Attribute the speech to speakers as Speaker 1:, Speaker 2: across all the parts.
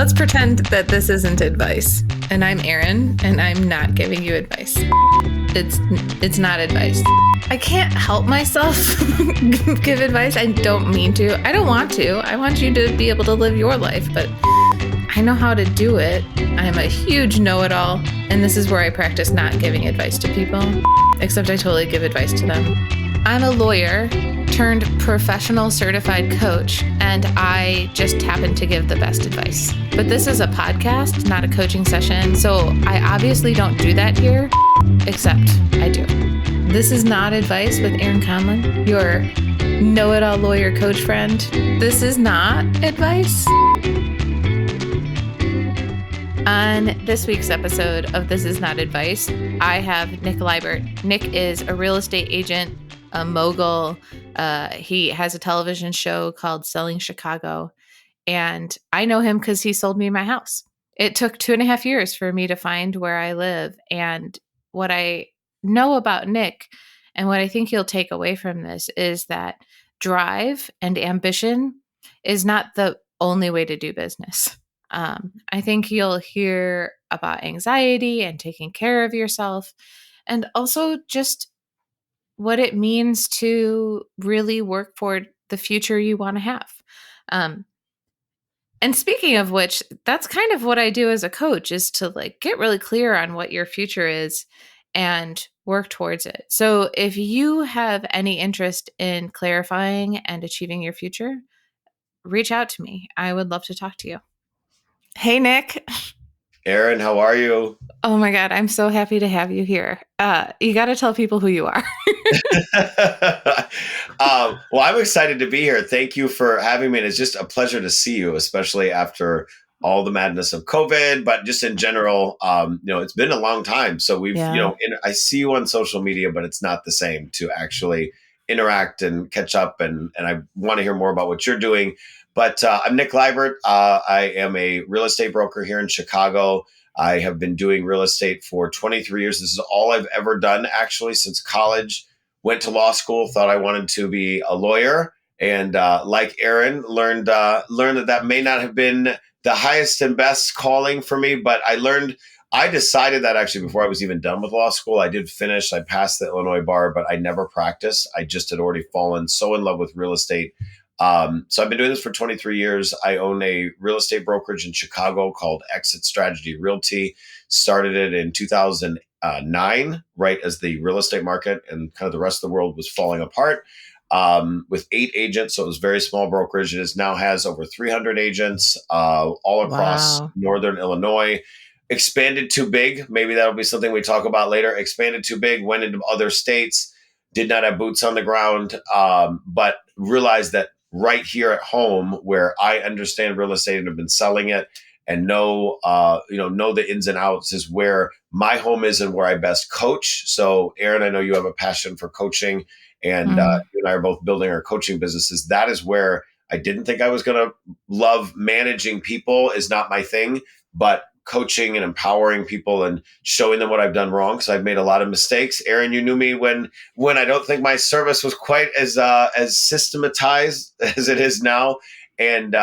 Speaker 1: Let's pretend that this isn't advice. And I'm Erin, and I'm not giving you advice. It's not advice. I can't help myself give advice. I don't mean to. I don't want to. I want you to be able to live your life, but I know how to do it. I'm a huge know-it-all, and this is where I practice not giving advice to people, except I totally give advice to them. I'm a lawyer turned professional certified coach, and I just happen to give the best advice. But this is a podcast, not a coaching session, so I obviously don't do that here, except I do. This is not advice with Erin Conlon, your know-it-all lawyer coach friend. This is not advice. On this week's episode of This Is Not Advice, I have Nick Libert. Nick is a real estate agent, a mogul. He has a television show called Selling Chicago. And I know him because he sold me my house. It took 2.5 years for me to find where I live. And what I know about Nick and what I think you'll take away from this is that drive and ambition is not the only way to do business. I think you'll hear about anxiety and taking care of yourself, and also just what it means to really work for the future you want to have. And speaking of which, that's kind of what I do as a coach, is to get really clear on what your future is and work towards it. So if you have any interest in clarifying and achieving your future, reach out to me. I would love to talk to you. Hey, Nick.
Speaker 2: Erin, how are you?
Speaker 1: Oh my God, I'm so happy to have you here. You got to tell people who you are.
Speaker 2: Well, I'm excited to be here. Thank you for having me. And it's just a pleasure to see you, especially after all the madness of COVID, but just in general, it's been a long time. So I see you on social media, but it's not the same to actually interact and catch up. And I want to hear more about what you're doing. But I'm Nick Libert. I am a real estate broker here in Chicago. I have been doing real estate for 23 years. This is all I've ever done, actually, since college. Went to law school, thought I wanted to be a lawyer. And like Erin, learned that may not have been the highest and best calling for me. But I decided that actually before I was even done with law school. I did finish. I passed the Illinois bar, but I never practiced. I just had already fallen so in love with real estate. So I've been doing this for 23 years. I own a real estate brokerage in Chicago called Exit Strategy Realty. Started it in 2009, right as the real estate market and kind of the rest of the world was falling apart, with 8 agents. So it was a very small brokerage. It now has over 300 agents all across Northern Illinois. Expanded too big. Maybe that'll be something we talk about later. Expanded too big, went into other states, did not have boots on the ground, but realized that right here at home, where I understand real estate and have been selling it and know the ins and outs, is where my home is and where I best coach. So, Erin, I know you have a passion for coaching, and you and I are both building our coaching businesses. That is where I didn't think I was going to love. Managing people is not my thing, but coaching and empowering people and showing them what I've done wrong, because I've made a lot of mistakes. Erin, you knew me when I don't think my service was quite as systematized as it is now. And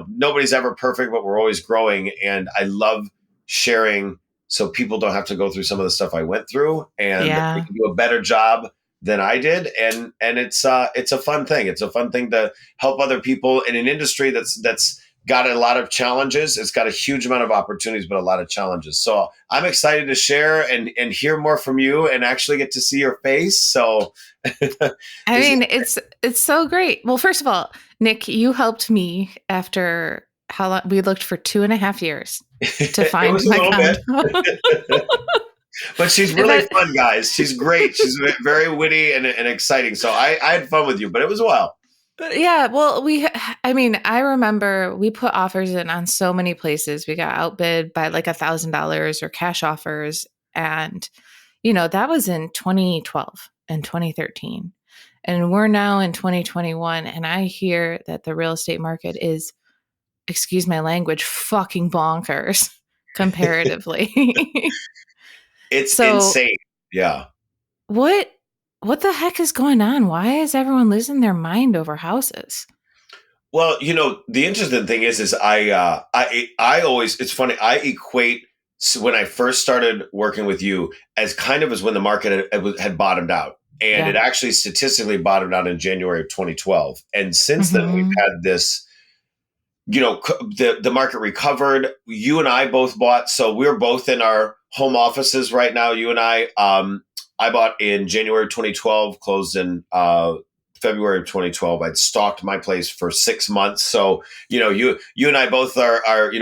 Speaker 2: nobody's ever perfect, but we're always growing. And I love sharing so people don't have to go through some of the stuff I went through, and they can do a better job than I did. And it's a fun thing. It's a fun thing to help other people in an industry that's got a lot of challenges. It's got a huge amount of opportunities, but a lot of challenges. So I'm excited to share and hear more from you and actually get to see your face. So
Speaker 1: I mean, it's so great. Well, first of all, Nick, you helped me after how long we looked for 2.5 years to find my condo.
Speaker 2: But she's really fun, guys. She's great. She's very witty and exciting. So I had fun with you, but it was a while.
Speaker 1: Yeah, well, I remember we put offers in on so many places. We got outbid by $1,000 or cash offers. And, that was in 2012 and 2013. And we're now in 2021. And I hear that the real estate market is, excuse my language, fucking bonkers comparatively.
Speaker 2: It's insane. Yeah.
Speaker 1: What the heck is going on? Why is everyone losing their mind over houses?
Speaker 2: Well, the interesting thing is I always, it's funny. I equate when I first started working with you as kind of as when the market had bottomed out, and
Speaker 1: Yeah.
Speaker 2: it actually statistically bottomed out in January of 2012. And since then, we've
Speaker 1: Hmm.
Speaker 2: had this. The market recovered. You and I both bought, so we're both in our home offices right now. You and I bought in January 2012, closed in February of 2012. I'd stalked my place for 6 months. So, you and I both are,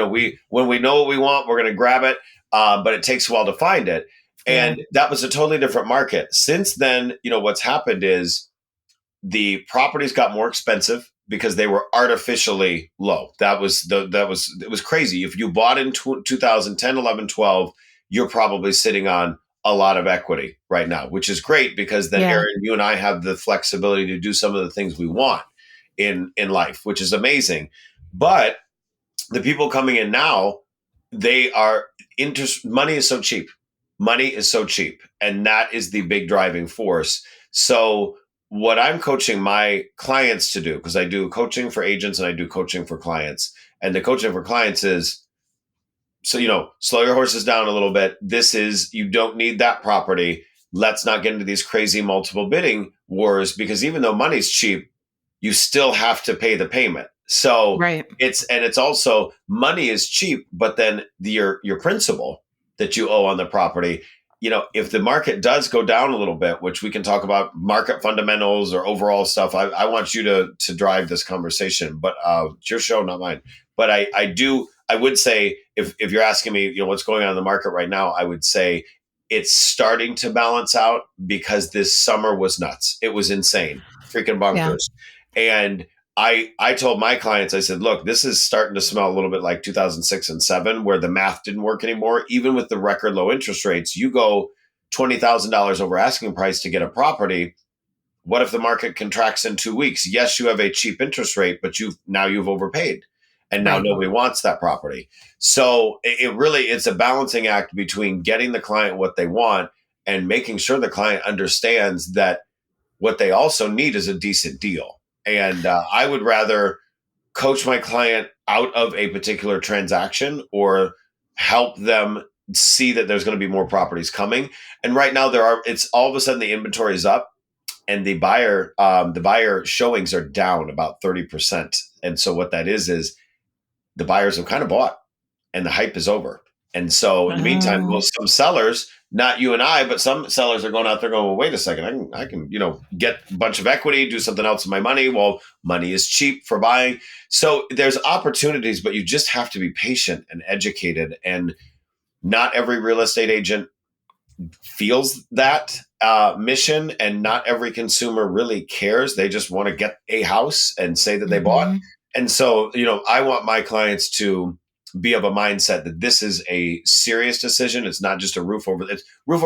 Speaker 2: we, when we know what we want, we're going to grab it. But it takes a while to find it.
Speaker 1: Yeah.
Speaker 2: And that was a totally different market. Since then, what's happened is the properties got more expensive because they were artificially low. It was crazy. If you bought in 2010, 11, 12, you're probably sitting on a lot of equity right now, which is great because then
Speaker 1: Yeah.
Speaker 2: Erin, you and I have the flexibility to do some of the things we want in life, which is amazing. But the people coming in now, they are money is so cheap. Money is so cheap. And that is the big driving force. So what I'm coaching my clients to do, because I do coaching for agents and I do coaching for clients. And the coaching for clients is, so, slow your horses down a little bit. You don't need that property. Let's not get into these crazy multiple bidding wars, because even though money's cheap, you still have to pay the payment. So
Speaker 1: Right.
Speaker 2: it's also, money is cheap, but then your principal that you owe on the property, if the market does go down a little bit, which we can talk about market fundamentals or overall stuff, I want you to drive this conversation, but it's your show, not mine. But I would say, if you're asking me, what's going on in the market right now, I would say it's starting to balance out, because this summer was nuts. It was insane, freaking
Speaker 1: Yeah.
Speaker 2: bonkers. And I told my clients, I said, look, this is starting to smell a little bit like 2006 and 7, where the math didn't work anymore. Even with the record low interest rates, you go $20,000 over asking price to get a property. What if the market contracts in 2 weeks? Yes, you have a cheap interest rate, but you've overpaid, and now
Speaker 1: Right.
Speaker 2: nobody wants that property. So it really, it's a balancing act between getting the client what they want and making sure the client understands that what they also need is a decent deal. And I would rather coach my client out of a particular transaction or help them see that there's going to be more properties coming. And right now it's all of a sudden the inventory is up, and the buyer showings are down about 30%. And so what that is the buyers have kind of bought, and the hype is over. And so in the meantime,
Speaker 1: Oh.
Speaker 2: some sellers, not you and I, but some sellers are going out there going, well, wait a second, I can, get a bunch of equity, do something else with my money. Well, money is cheap for buying. So there's opportunities, but you just have to be patient and educated. And not every real estate agent feels that mission, and not every consumer really cares. They just want to get a house and say that they bought.
Speaker 1: Hmm.
Speaker 2: And so, I want my clients to be of a mindset that this is a serious decision. It's not just a roof over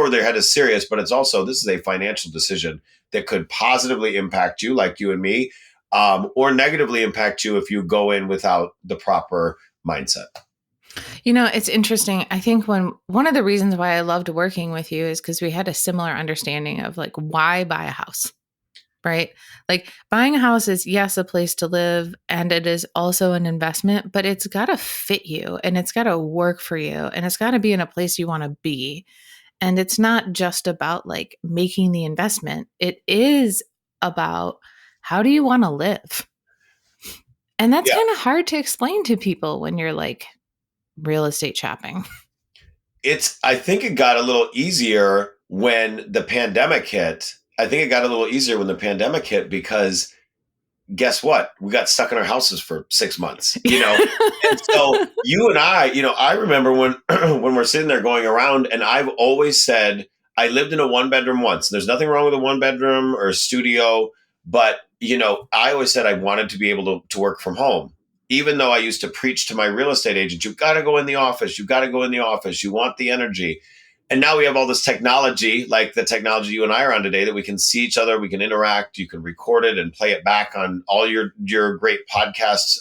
Speaker 2: their head is serious, but it's also, this is a financial decision that could positively impact you, like you and me, or negatively impact you if you go in without the proper mindset.
Speaker 1: It's interesting. I think one of the reasons why I loved working with you is because we had a similar understanding of like, why buy a house, right? Like, buying a house is, yes, a place to live, and it is also an investment, but it's got to fit you and it's got to work for you, and it's got to be in a place you want to be. And it's not just about like making the investment. It is about, how do you want to live? And that's
Speaker 2: Yeah.
Speaker 1: kind of hard to explain to people when you're like real estate shopping.
Speaker 2: I think it got a little easier when the pandemic hit. I think it got a little easier when the pandemic hit, because guess what? We got stuck in our houses for 6 months, And so you and I remember when when we're sitting there going around, and I've always said, I lived in a one bedroom once. There's nothing wrong with a one bedroom or a studio, but I always said I wanted to be able to work from home. Even though I used to preach to my real estate agent, you've got to go in the office, you've got to go in the office, you want the energy. And now we have all this technology, like the technology you and I are on today, that we can see each other, we can interact, you can record it and play it back on all your great podcasts,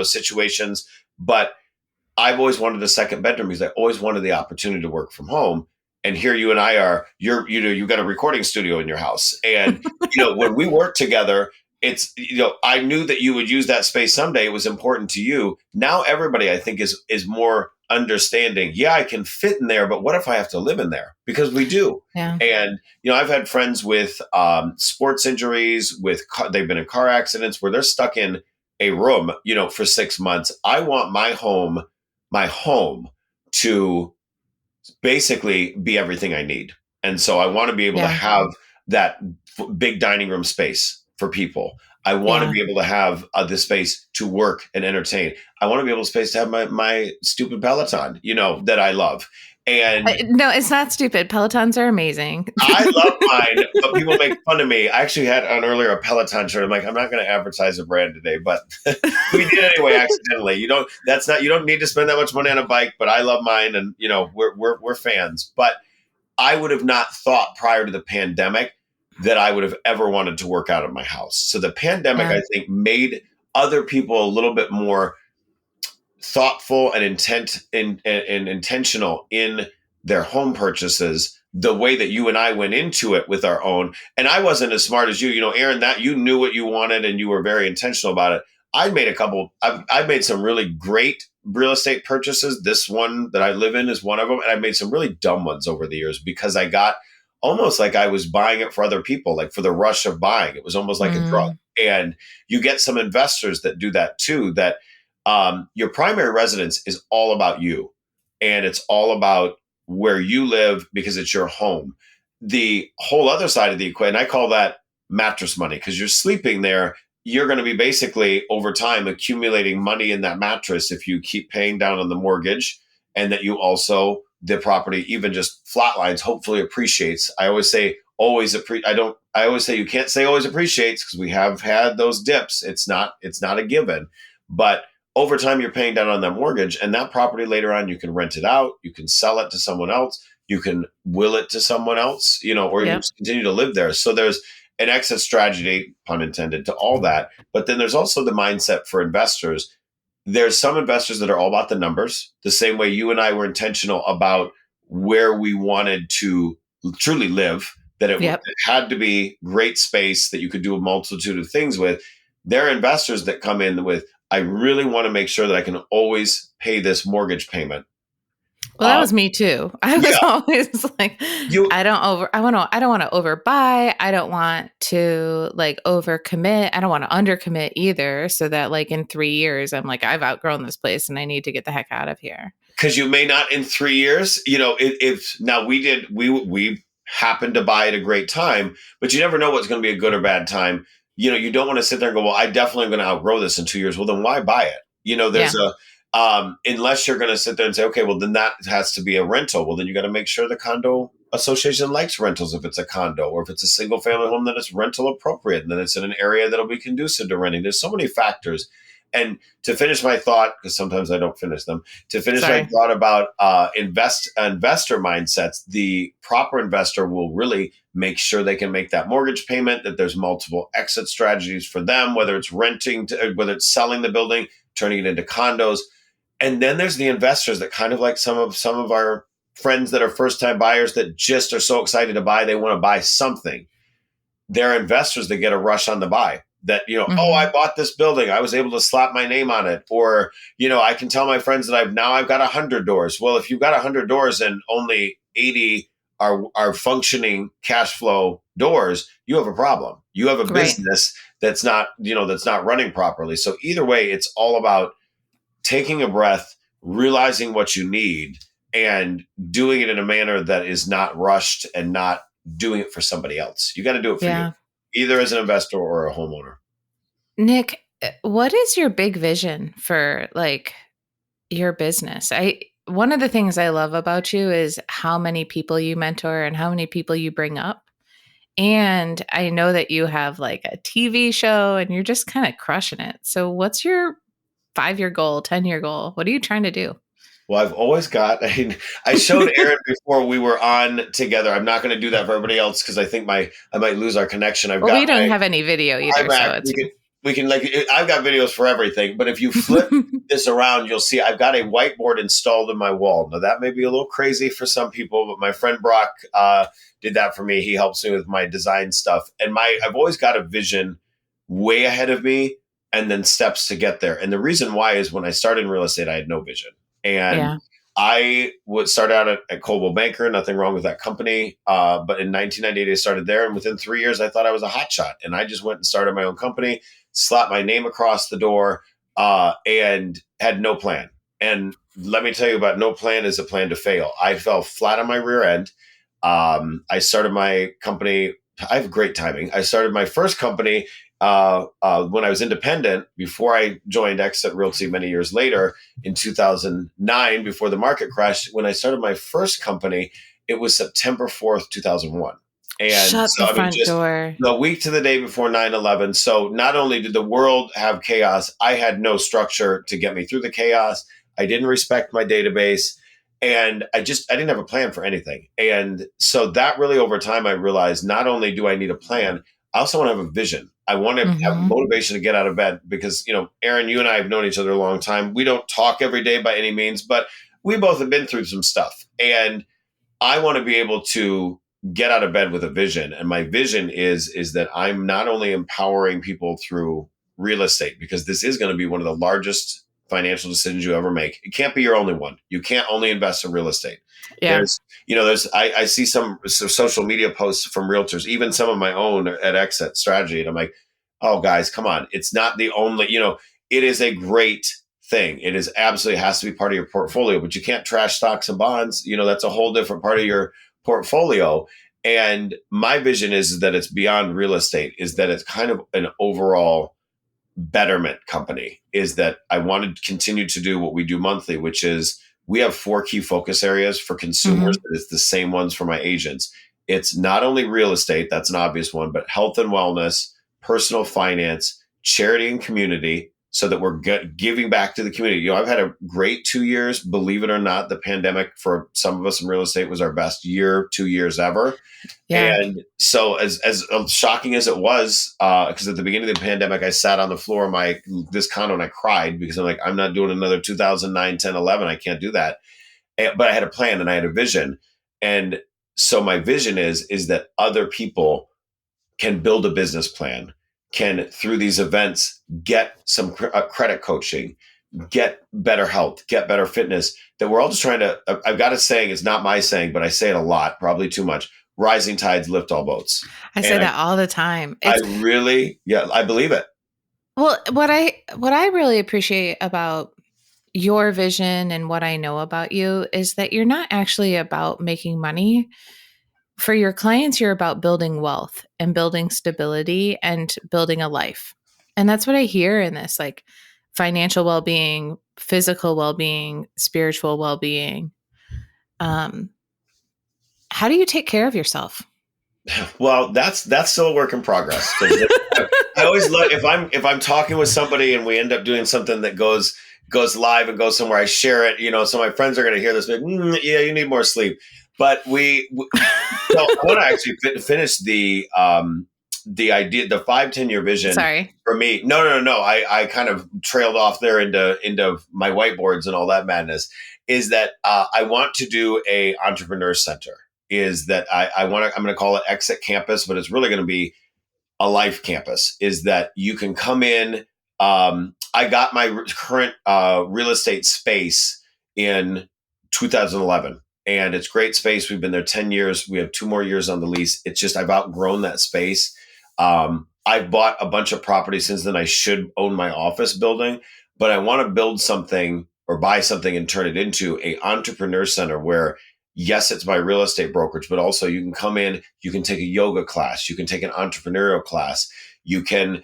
Speaker 2: situations. But I've always wanted a second bedroom because I always wanted the opportunity to work from home. And here you and I are, you've got a recording studio in your house. And, when we work together, it's, I knew that you would use that space someday. It was important to you. Now everybody, I think, is more understanding. Yeah, I can fit in there, but what if I have to live in there? Because we do.
Speaker 1: Yeah.
Speaker 2: And I've had friends with sports injuries, they've been in car accidents where they're stuck in a room, for 6 months. I want my home to basically be everything I need. And so I want to be able to have that big dining room space for people. I want to be able to have the space to work and entertain. I want to be able to space to have my stupid Peloton, that I love. And
Speaker 1: no, it's not stupid. Pelotons are amazing.
Speaker 2: I love mine, but people make fun of me. I actually had on earlier a Peloton shirt. I'm like, I'm not going to advertise a brand today, but we did anyway accidentally. You don't need to spend that much money on a bike, but I love mine, and we're fans. But I would have not thought prior to the pandemic that I would have ever wanted to work out of my house. So the pandemic, I think, made other people a little bit more thoughtful and intentional in their home purchases, the way that you and I went into it with our own. And I wasn't as smart as you, Erin, that you knew what you wanted and you were very intentional about it. I've made some really great real estate purchases. This one that I live in is one of them. And I've made some really dumb ones over the years because I got almost like I was buying it for other people, like for the rush of buying. It was almost like a drug. And you get some investors that do that too, that your primary residence is all about you. And it's all about where you live because it's your home. The whole other side of the equation, I call that mattress money, because you're sleeping there. You're going to be basically over time accumulating money in that mattress if you keep paying down on the mortgage, and that you also, the property even just flatlines, hopefully appreciates. I always say I always say you can't say always appreciates, because we have had those dips. It's not a given, but over time you're paying down on that mortgage, and that property later on you can rent it out, you can sell it to someone else, you can will it to someone else, or you just continue to live there. So there's an exit strategy, pun intended, to all that. But then there's also the mindset for investors. There's some investors that are all about the numbers, the same way you and I were intentional about where we wanted to truly live, that it had to be great space that you could do a multitude of things with. There are investors that come in with, I really want to make sure that I can always pay this mortgage payment.
Speaker 1: Well, that was me too. I was always like, I don't want to overbuy. I don't want to overcommit. I don't want to undercommit either. So that in 3 years, I'm like, I've outgrown this place and I need to get the heck out of here.
Speaker 2: Because you may not in 3 years, if now we happened to buy at a great time, but you never know what's going to be a good or bad time. You don't want to sit there and go, well, I definitely am going to outgrow this in 2 years. Well, then why buy it? There's unless you're going to sit there and say, okay, well, then that has to be a rental. Well, then you got to make sure the condo association likes rentals if it's a condo, or if it's a single family home, then it's rental appropriate. And then it's in an area that'll be conducive to renting. There's so many factors. And to finish my thought, because sometimes I don't finish them, my thought about investor mindsets, the proper investor will really make sure they can make that mortgage payment, that there's multiple exit strategies for them, whether it's renting, whether it's selling the building, turning it into condos. And then there's the investors that kind of like some of our friends that are first-time buyers that just are so excited to buy, they want to buy something. There are investors that get a rush on the buy. That, oh, I bought this building, I was able to slap my name on it. Or, I can tell my friends that I've got 100 doors. Well, if you've got 100 doors and only 80 are functioning cash flow doors, you have a problem. You have a business that's not running properly. So either way, it's all about taking a breath, realizing what you need, and doing it in a manner that is not rushed and not doing it for somebody else. You got to do it for you, either as an investor or a homeowner.
Speaker 1: Nick, what is your big vision for your business? One of the things I love about you is how many people you mentor and how many people you bring up. And I know that you have a TV show and you're just kind of crushing it. So what's your 5-year goal, 10-year goal? What are you trying to do?
Speaker 2: Well, I've always got, I showed Erin before we were on together. I'm not going to do that for everybody else because I think I might lose our connection.
Speaker 1: We don't have any video either.
Speaker 2: We can I've got videos for everything, but if you flip this around, you'll see I've got a whiteboard installed in my wall. Now that may be a little crazy for some people, but my friend Brock did that for me. He helps me with my design stuff. And I've always got a vision way ahead of me and then steps to get there. And the reason why is when I started in real estate, I had no vision. And
Speaker 1: Yeah.
Speaker 2: I would start out at Coldwell Banker, nothing wrong with that company. But in 1998, I started there. And within 3 years, I thought I was a hotshot. And I just went and started my own company, slapped my name across the door, and had no plan. And let me tell you about no plan is a plan to fail. I fell flat on my rear end. I started my company. I have great timing. I started my first company when I was independent before I joined Exit Realty many years later in 2009, before the market crashed. When I started my first company, it was September 4th, 2001. And
Speaker 1: Shut
Speaker 2: so,
Speaker 1: the
Speaker 2: I mean,
Speaker 1: front
Speaker 2: just
Speaker 1: door.
Speaker 2: the week to the day before 9/11. So not only did the world have chaos, I had no structure to get me through the chaos. I didn't respect my database. And I didn't have a plan for anything. And so that really over time, I realized not only do I need a plan, I also want to have a vision. I want to have
Speaker 1: Mm-hmm.
Speaker 2: motivation to get out of bed because, Erin, you and I have known each other a long time. We don't talk every day by any means, but we both have been through some stuff. And I want to be able to get out of bed with a vision. And my vision is that I'm not only empowering people through real estate, because this is going to be one of the largest financial decisions you ever make. It can't be your only one. You can't only invest in real estate.
Speaker 1: Yeah.
Speaker 2: I see some social media posts from realtors, even some of my own at Exit Strategy. And I'm like, oh, guys, come on. It's not the only, it is a great thing. It is absolutely has to be part of your portfolio, but you can't trash stocks and bonds. That's a whole different part of your portfolio. And my vision is that it's beyond real estate, is that it's kind of an overall betterment company, is that I want to continue to do what we do monthly, which is we have 4 key focus areas for consumers.
Speaker 1: Mm-hmm.
Speaker 2: It's the same ones for my agents. It's not only real estate, that's an obvious one, but health and wellness, personal finance, charity and community, so that we're giving back to the community. I've had a great 2 years. Believe it or not, the pandemic for some of us in real estate was our best 2 years ever.
Speaker 1: Yeah.
Speaker 2: And so as shocking as it was, because at the beginning of the pandemic, I sat on the floor of this condo and I cried because I'm like, I'm not doing another 2009, 10, 11. I can't do that. But I had a plan and I had a vision. And so my vision is that other people can build a business plan, can through these events get some credit coaching, get better health, get better fitness, that we're all just trying to, I've got a saying, it's not my saying, but I say it a lot, probably too much. Rising tides lift all boats.
Speaker 1: I say that all the time.
Speaker 2: I believe it.
Speaker 1: Well, what I really appreciate about your vision and what I know about you is that you're not actually about making money. For your clients, you're about building wealth and building stability and building a life. And that's what I hear in this, like financial well-being, physical well-being, spiritual well-being. How do you take care of yourself?
Speaker 2: Well, that's still a work in progress. I always love if I'm talking with somebody and we end up doing something that goes live and goes somewhere, I share it. So my friends are going to hear this, but yeah, you need more sleep. But so I want to actually finish the idea, the 5-10 year vision.
Speaker 1: Sorry.
Speaker 2: For me. No. I kind of trailed off there into my whiteboards and all that madness. Is that I want to do a entrepreneur center. Is that I'm going to call it Exit Campus, but it's really going to be a life campus. Is that you can come in. I got my current real estate space in 2011. And it's great space. We've been there 10 years. We have 2 more years on the lease. It's just I've outgrown that space. I've bought a bunch of property since then. I should own my office building, but I want to build something or buy something and turn it into a entrepreneur center where, yes, it's my real estate brokerage, but also you can come in, you can take a yoga class, you can take an entrepreneurial class, you can,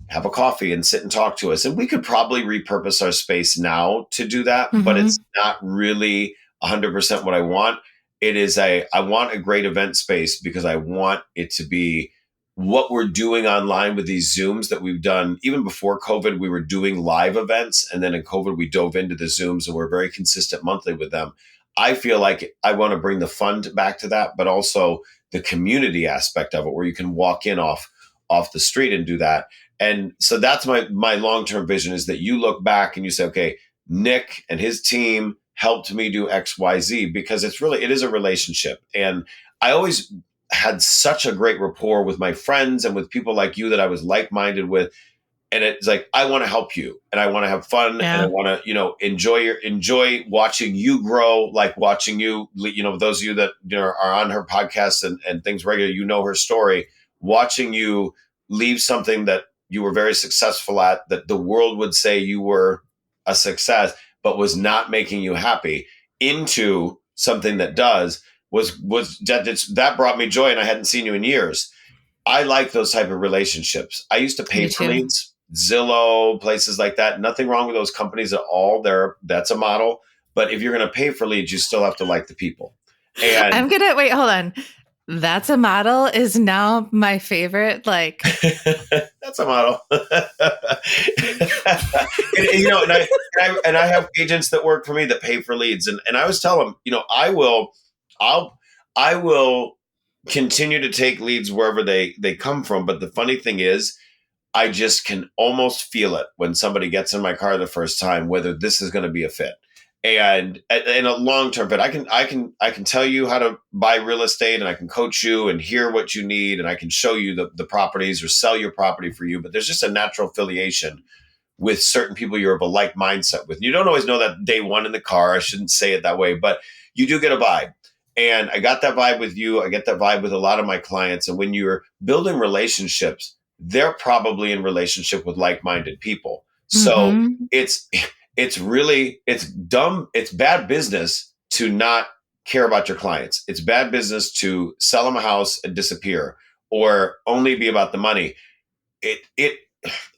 Speaker 2: have a coffee and sit and talk to us. And we could probably repurpose our space now to do that, but it's not really 100% what I want. I want a great event space because I want it to be what we're doing online with these Zooms that we've done. Even before COVID, we were doing live events. And then in COVID, we dove into the Zooms and we're very consistent monthly with them. I feel like I want to bring the fun back to that, but also the community aspect of it where you can walk in off the street and do that. And so that's my long-term vision, is that you look back and you say, okay, Nick and his team helped me do X, Y, Z, because it is a relationship. And I always had such a great rapport with my friends and with people like you that I was like-minded with. And it's like, I want to help you and I want to have fun and I want to, enjoy watching you grow, like watching you, those of you that are on her podcast and things regularly, her story, watching you leave something that you were very successful at, that the world would say you were a success, but was not making you happy, into something that does, that brought me joy. And I hadn't seen you in years. I like those type of relationships. I used to pay for leads. Zillow, places like that. Nothing wrong with those companies at all. That's a model. But if you're going to pay for leads, you still have to like the people. And
Speaker 1: wait, hold on. That's a model is now my favorite. Like
Speaker 2: that's a model. and I have agents that work for me that pay for leads. And I always tell them, I will continue to take leads wherever they come from. But the funny thing is, I just can almost feel it when somebody gets in my car the first time, whether this is going to be a fit. And in a long-term fit, I can tell you how to buy real estate, and I can coach you and hear what you need, and I can show you the properties or sell your property for you. But there's just a natural affiliation with certain people you're of a like mindset with. You don't always know that day one in the car. I shouldn't say it that way, but you do get a vibe. And I got that vibe with you. I get that vibe with a lot of my clients. And when you're building relationships, they're probably in relationship with like-minded people. So it's dumb. It's bad business to not care about your clients. It's bad business to sell them a house and disappear, or only be about the money.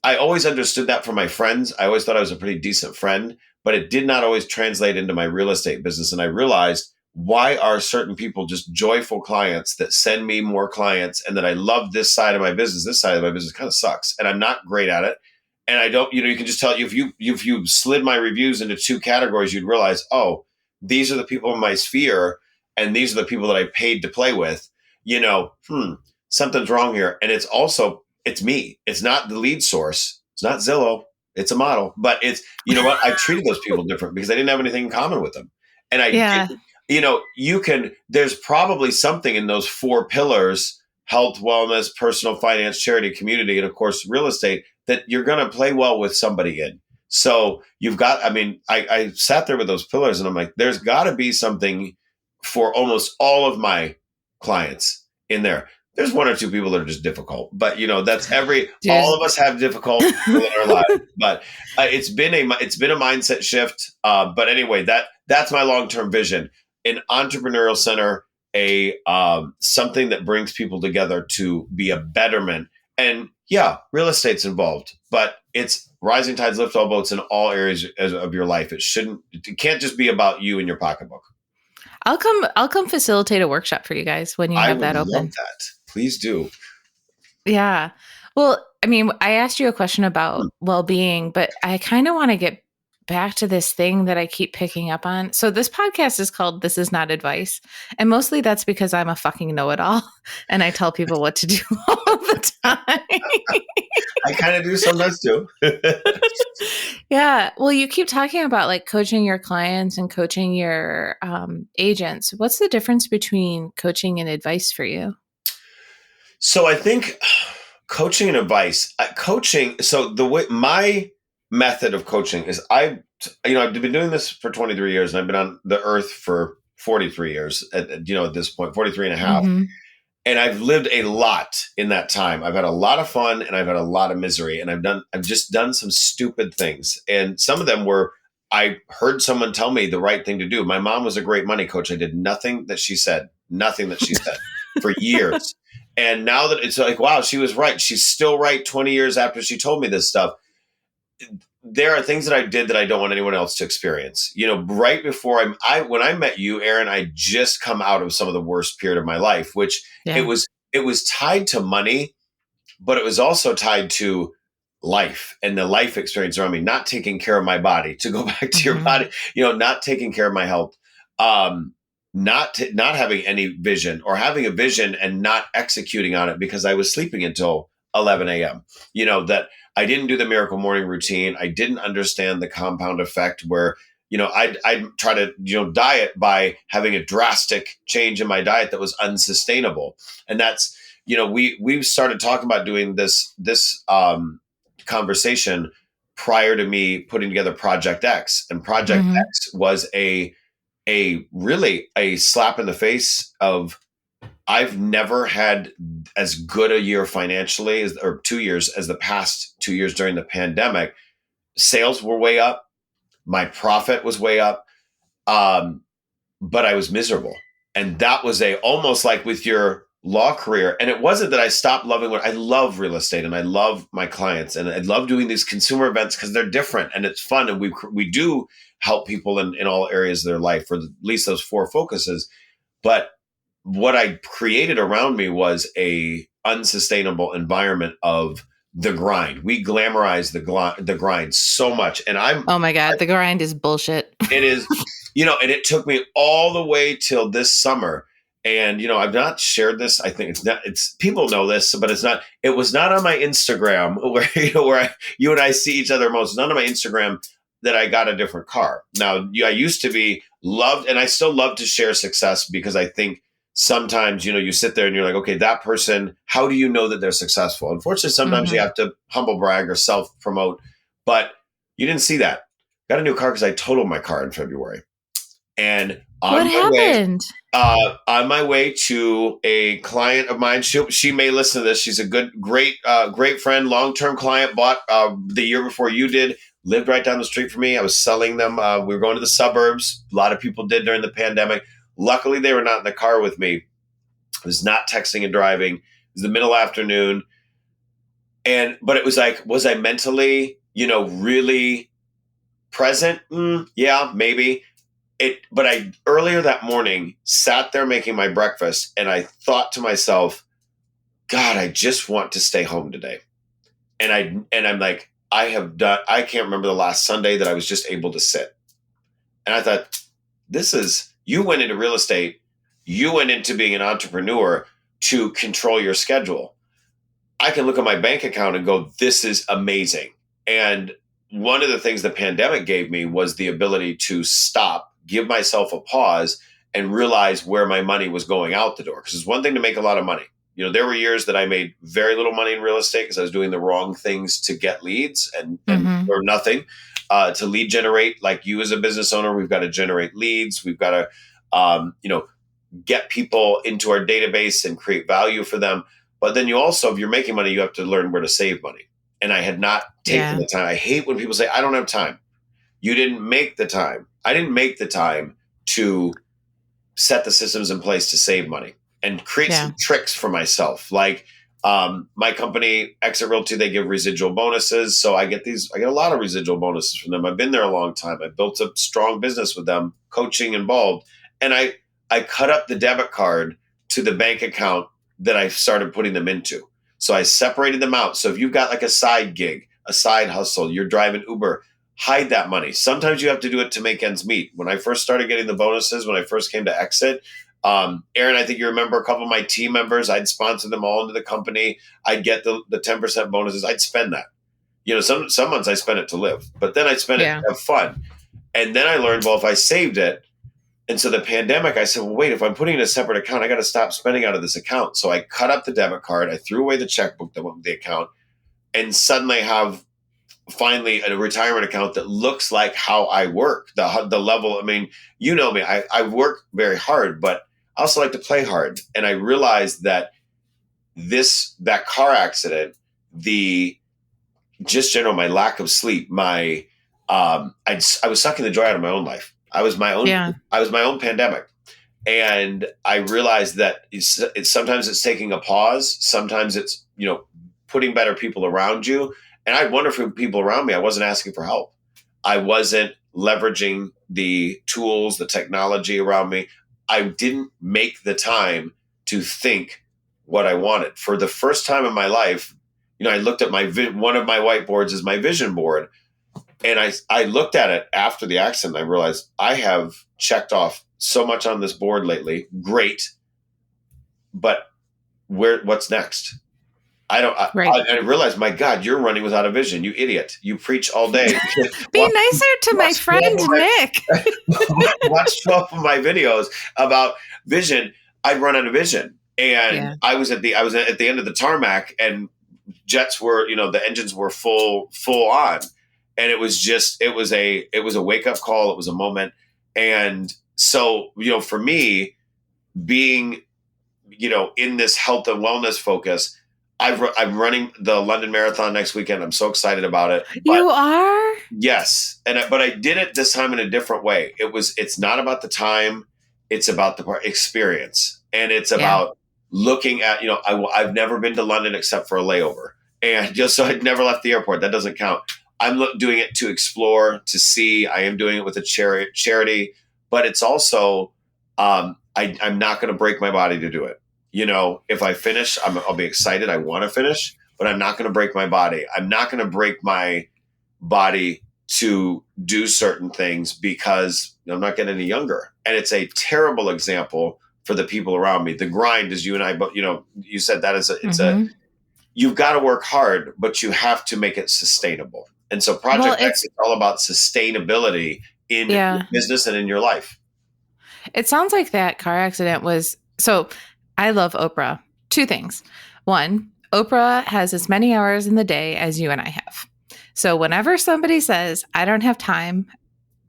Speaker 2: I always understood that from my friends. I always thought I was a pretty decent friend, but it did not always translate into my real estate business. And I realized, why are certain people just joyful clients that send me more clients, and that I love this side of my business? This side of my business kind of sucks, and I'm not great at it. And I don't, you can just tell, if you slid my reviews into two categories, you'd realize, oh, these are the people in my sphere, and these are the people that I paid to play with. Something's wrong here. And it's me. It's not the lead source. It's not Zillow. It's a model. But it's, what? I treated those people different because I didn't have anything in common with them. And I didn't. There's probably something in those four pillars: health, wellness, personal finance, charity, community, and of course, real estate, that you're going to play well with somebody in. So you've got, I sat there with those pillars and I'm like, there's got to be something for almost all of my clients in there. There's one or two people that are just difficult, but that's all of us have difficult people in our lives. But it's been a mindset shift. But anyway, that's my long-term vision. An entrepreneurial center, something that brings people together to be a betterment. And yeah, real estate's involved, but it's rising tides lift all boats in all areas of your life. It can't just be about you and your pocketbook.
Speaker 1: I'll come facilitate a workshop for you guys when you have that open. I would love
Speaker 2: that. Please do.
Speaker 1: Yeah. Well, I asked you a question about well-being, but I kind of want to get back to this thing that I keep picking up on. So this podcast is called This Is Not Advice. And mostly that's because I'm a fucking know-it-all and I tell people what to do all the time.
Speaker 2: I kind of do sometimes too.
Speaker 1: Yeah. Well, you keep talking about like coaching your clients and coaching your agents. What's the difference between coaching and advice for you?
Speaker 2: So I think coaching and advice, so the way my method of coaching is, I've been doing this for 23 years and I've been on the earth for 43 years at this point, 43 and a half. Mm-hmm. And I've lived a lot in that time. I've had a lot of fun and I've had a lot of misery, and I've just done some stupid things. And some of them were, I heard someone tell me the right thing to do. My mom was a great money coach. I did nothing that she said for years. And now that it's like, wow, she was right. She's still right 20 years after she told me this stuff. There are things that I did that I don't want anyone else to experience. Right before when I met you, Erin, I just come out of some of the worst period of my life, which it was tied to money, but it was also tied to life and the life experience around me, not taking care of my body, to go back to your body, not taking care of my health, not having any vision, or having a vision and not executing on it because I was sleeping until 11 a.m. That I didn't do the miracle morning routine. I didn't understand the compound effect where I'd try to, diet by having a drastic change in my diet that was unsustainable. And that's, we started talking about doing this conversation prior to me putting together Project X. And Project X was a really a slap in the face of, I've never had as good a year financially or 2 years as the past 2 years during the pandemic. Sales were way up. My profit was way up. But I was miserable. And that was almost like with your law career. And it wasn't that I stopped loving I love real estate and I love my clients and I love doing these consumer events because they're different and it's fun. And we do help people in all areas of their life, or at least those 4 focuses. But what I created around me was a unsustainable environment of the grind. We glamorize the grind so much. And
Speaker 1: oh my God, the grind is bullshit.
Speaker 2: It is, and it took me all the way till this summer. And, I've not shared this. I think people know this, but it was not on my Instagram where you and I see each other most. None of my Instagram that I got a different car. Now, I used to be loved, and I still love to share success because I think sometimes, you sit there and you're like, okay, that person, how do you know that they're successful? Unfortunately, sometimes you have to humble brag or self promote, but you didn't see that. Got a new car because I totaled my car in February. And
Speaker 1: what happened?
Speaker 2: On my way to a client of mine, she may listen to this. She's a great friend, long-term client, bought the year before you did, lived right down the street from me. I was selling them. We were going to the suburbs. A lot of people did during the pandemic. Luckily, they were not in the car with me. I was not texting and driving. It was the middle afternoon. But it was like, was I mentally, really present? Yeah, maybe. But I earlier that morning sat there making my breakfast and I thought to myself, God, I just want to stay home today. And I'm like, I can't remember the last Sunday that I was just able to sit. And I thought, you went into real estate. You went into being an entrepreneur to control your schedule. I can look at my bank account and go, this is amazing. And one of the things the pandemic gave me was the ability to stop, give myself a pause, and realize where my money was going out the door. Because it's one thing to make a lot of money. There were years that I made very little money in real estate because I was doing the wrong things to get leads and or nothing to lead generate. Like you as a business owner, we've got to generate leads. We've got to, get people into our database and create value for them. But then you also, if you're making money, you have to learn where to save money. And I had not taken the time. I hate when people say, I don't have time. You didn't make the time. I didn't make the time to set the systems in place to save money and create some tricks for myself. Like my company, Exit Realty, they give residual bonuses. So I get a lot of residual bonuses from them. I've been there a long time. I built a strong business with them, coaching involved. And I cut up the debit card to the bank account that I started putting them into. So I separated them out. So if you've got like a side gig, a side hustle, you're driving Uber, hide that money. Sometimes you have to do it to make ends meet. When I first started getting the bonuses, when I first came to Exit, Erin, I think you remember a couple of my team members, I'd sponsor them all into the company. I'd get the 10% bonuses. I'd spend that. Some months I spent it to live, but then I'd spend it to have fun. And then I learned, well, if I saved it, and so the pandemic, I said, well, wait, if I'm putting in a separate account, I got to stop spending out of this account. So I cut up the debit card. I threw away the checkbook that went with the account, and suddenly have finally a retirement account that looks like how I work, the level. I mean, you know me, I work very hard, but I also like to play hard. And I realized that that car accident, my lack of sleep, I was sucking the joy out of my own life. I was my own pandemic. And I realized that it's sometimes it's taking a pause. Sometimes it's, putting better people around you. And I had wonderful people around me. I wasn't asking for help. I wasn't leveraging the tools, the technology around me. I didn't make the time to think what I wanted. For the first time in my life, I looked at one of my whiteboards as my vision board. And I looked at it after the accident. I realized I have checked off so much on this board lately. Great. But what's next?
Speaker 1: Right.
Speaker 2: I realized, my God, you're running without a vision. You idiot. You preach all day.
Speaker 1: Be
Speaker 2: watch,
Speaker 1: nicer to my
Speaker 2: watch 12
Speaker 1: friend
Speaker 2: of
Speaker 1: Nick.
Speaker 2: watch 12 of my videos about vision. I'd run out of vision. And
Speaker 1: Yeah.
Speaker 2: I was at the end of the tarmac, and jets were, the engines were full on. And it was a wake up call. It was a moment. And so, for me, being, in this health and wellness focus, I'm running the London Marathon next weekend. I'm so excited about it. But
Speaker 1: You are?
Speaker 2: yes, but I did it this time in a different way. It's not about the time, it's about the experience, and it's about looking at, I've never been to London except for a layover, and just so I'd never left the airport. That doesn't count. I'm doing it to explore, to see. I am doing it with a charity, but it's also, I'm not going to break my body to do it. If I finish, I'll be excited. I want to finish, but I'm not going to break my body. I'm not going to break my body to do certain things because I'm not getting any younger. And it's a terrible example for the people around me. The grind, as you and I, but you said that you've got to work hard, but you have to make it sustainable. And so Project X is all about sustainability in your business and in your life.
Speaker 1: It sounds like that car accident was, so I love Oprah. Two things. One, Oprah has as many hours in the day as you and I have. So whenever somebody says, I don't have time,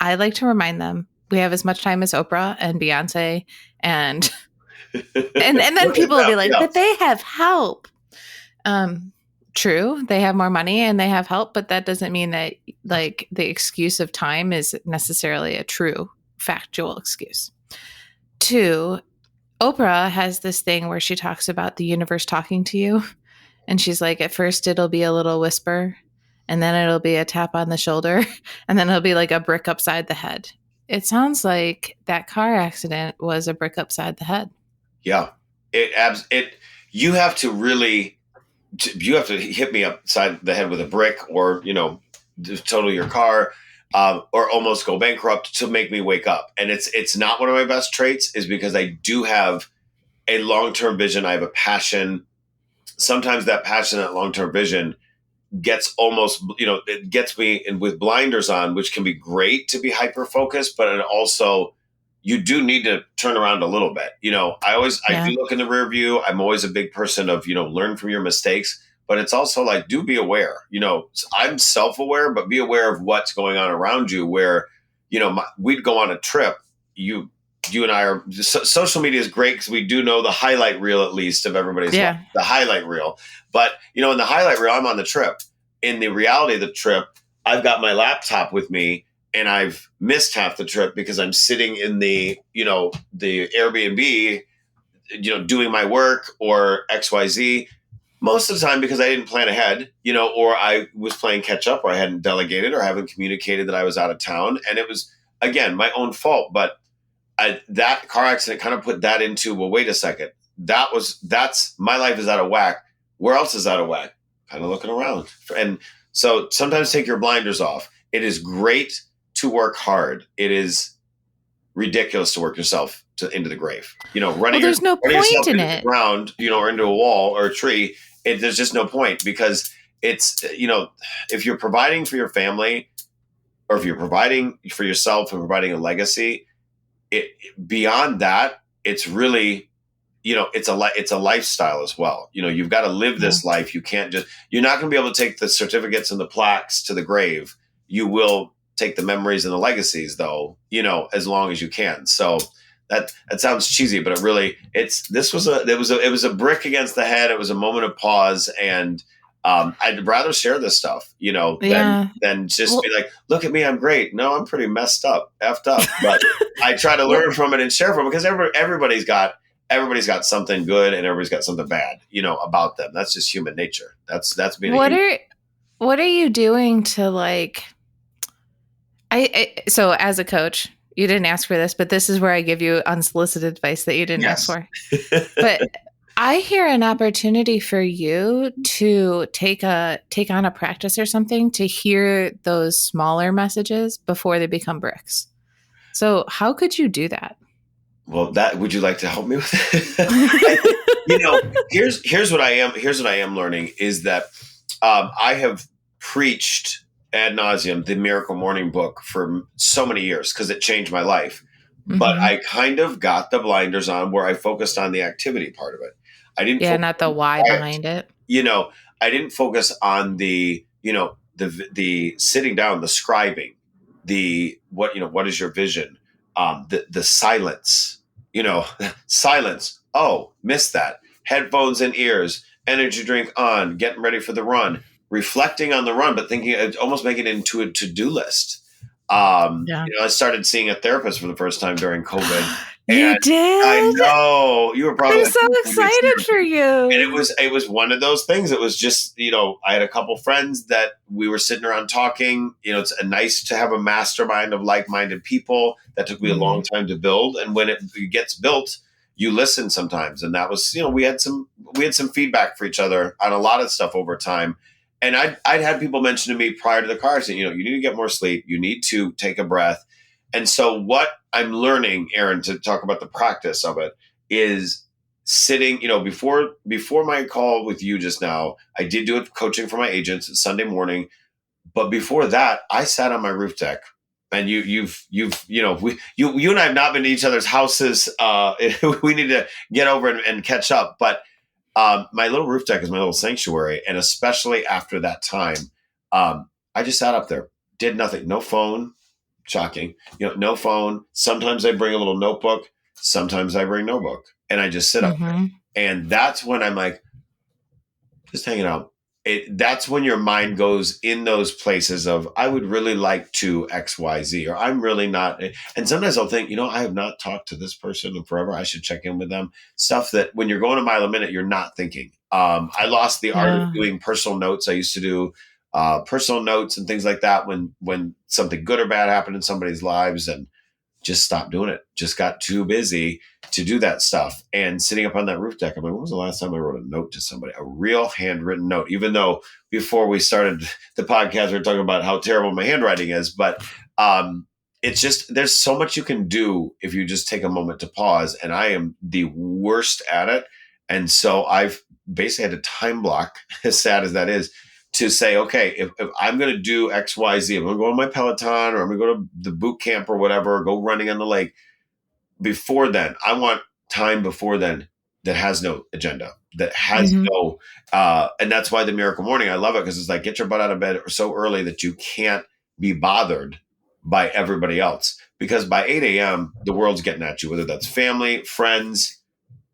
Speaker 1: I like to remind them we have as much time as Oprah and Beyonce and then people will be like, but they have help. True, they have more money and they have help, but that doesn't mean that like the excuse of time is necessarily a true factual excuse. Two, Oprah has this thing where she talks about the universe talking to you. And she's like, at first it'll be a little whisper, and then it'll be a tap on the shoulder, and then it'll be like a brick upside the head. It sounds like that car accident was a brick upside the head.
Speaker 2: Yeah. You have to hit me upside the head with a brick, or, total your car, or almost go bankrupt to make me wake up. And it's not one of my best traits, is because I do have a long-term vision. I have a passion. Sometimes that passion, that long-term vision gets almost, it gets me in with blinders on, which can be great to be hyper-focused, but it also, you do need to turn around a little bit. I do look in the rear view. I'm always a big person of, learn from your mistakes, but it's also like, do be aware. I'm self-aware, but be aware of what's going on around you, where, we'd go on a trip. You and I are, social media is great because we do know the highlight reel, at least, of everybody's life, the highlight reel. But, in the highlight reel, I'm on the trip. In the reality of the trip, I've got my laptop with me, and I've missed half the trip because I'm sitting in the Airbnb, doing my work or XYZ, most of the time because I didn't plan ahead, or I was playing catch up, or I hadn't delegated, or haven't communicated that I was out of town. And it was, again, my own fault. But that car accident kind of put that into, well, wait a second. That's my life is out of whack. Where else is out of whack? Kind of looking around. And so sometimes take your blinders off. It is great to work hard. It is ridiculous to work yourself into the grave. Running
Speaker 1: there's no point in it.
Speaker 2: The ground, or into a wall or a tree. There's just no point, because it's, if you're providing for your family, or if you're providing for yourself and providing a legacy, beyond that, it's really, it's a lifestyle as well. You've got to live this life. You're not going to be able to take the certificates and the plaques to the grave. You will take the memories and the legacies, though, as long as you can. So that sounds cheesy, but it was a brick against the head. It was a moment of pause. And I'd rather share this stuff, than just be like, look at me, I'm great. No, I'm pretty messed up, effed up. But I try to learn from it and share from it, because everybody's got something good and everybody's got something bad, about them. That's just human nature. That's being
Speaker 1: what are you doing to like, so as a coach, you didn't ask for this, but this is where I give you unsolicited advice that you didn't ask for. But I hear an opportunity for you to take on a practice or something to hear those smaller messages before they become bricks. So how could you do that?
Speaker 2: Well, that would you like to help me with it? I think, here's what I am. Here's what I am learning is that I have preached ad nauseum the Miracle Morning book for so many years because it changed my life. But
Speaker 1: Mm-hmm.
Speaker 2: I kind of got the blinders on where I focused on the activity part of it. I didn't
Speaker 1: Yeah,
Speaker 2: focus
Speaker 1: not
Speaker 2: on
Speaker 1: the
Speaker 2: the
Speaker 1: why
Speaker 2: quiet.
Speaker 1: behind it.
Speaker 2: I didn't focus on the sitting down, the scribing, the what is your vision, the silence, silence. Oh, missed that. Headphones in ears, energy drink on, getting ready for the run, reflecting on the run, but thinking almost making it into a to-do list.
Speaker 1: Yeah.
Speaker 2: I started seeing a therapist for the first time during COVID,
Speaker 1: You
Speaker 2: and I
Speaker 1: did?
Speaker 2: know you were probably
Speaker 1: I'm
Speaker 2: like,
Speaker 1: so
Speaker 2: "Ooh, maybe it's
Speaker 1: excited for
Speaker 2: and
Speaker 1: you.
Speaker 2: it was one of those things. It was just, I had a couple friends that we were sitting around talking. It's nice to have a mastermind of like-minded people. That took me a long
Speaker 1: Mm-hmm.
Speaker 2: time to build. And when it gets built, you listen sometimes. And that was, we had some feedback for each other on a lot of stuff over time. And I'd had people mention to me prior to the car saying, you need to get more sleep. You need to take a breath. And so what I'm learning, Erin, to talk about the practice of it is sitting, before my call with you just now, I did do a coaching for my agents Sunday morning. But before that, I sat on my roof deck. And you and I have not been to each other's houses. We need to get over and catch up. But my little roof deck is my little sanctuary. And especially after that time, I just sat up there, did nothing, no phone, shocking, no phone. Sometimes I bring a little notebook. Sometimes I bring no book and I just sit up there.
Speaker 1: Mm-hmm.
Speaker 2: And that's when I'm like, just hanging out. That's when your mind goes in those places of, I would really like to X, Y, Z, or I'm really not. And sometimes I'll think, I have not talked to this person in forever. I should check in with them. Stuff that when you're going a mile a minute, you're not thinking. I lost the art of
Speaker 1: Yeah.
Speaker 2: doing personal notes. I used to do personal notes and things like that when something good or bad happened in somebody's lives, and just stopped doing it. Just got too busy to do that stuff. And sitting up on that roof deck, I'm like, when was the last time I wrote a note to somebody? A real handwritten note, even though before we started the podcast, we were talking about how terrible my handwriting is. But it's just, there's so much you can do if you just take a moment to pause. And I am the worst at it. And so I've basically had a time block, as sad as that is, to say, okay, if I'm going to do X, Y, Z, I'm going to go on my Peloton or I'm going to go to the boot camp or whatever, or go running on the lake. Before then, I want time before then that has no agenda, that has
Speaker 1: Mm-hmm.
Speaker 2: no, and that's why the Miracle Morning, I love it because it's like, get your butt out of bed so early that you can't be bothered by everybody else. Because by 8 a.m., the world's getting at you, whether that's family, friends,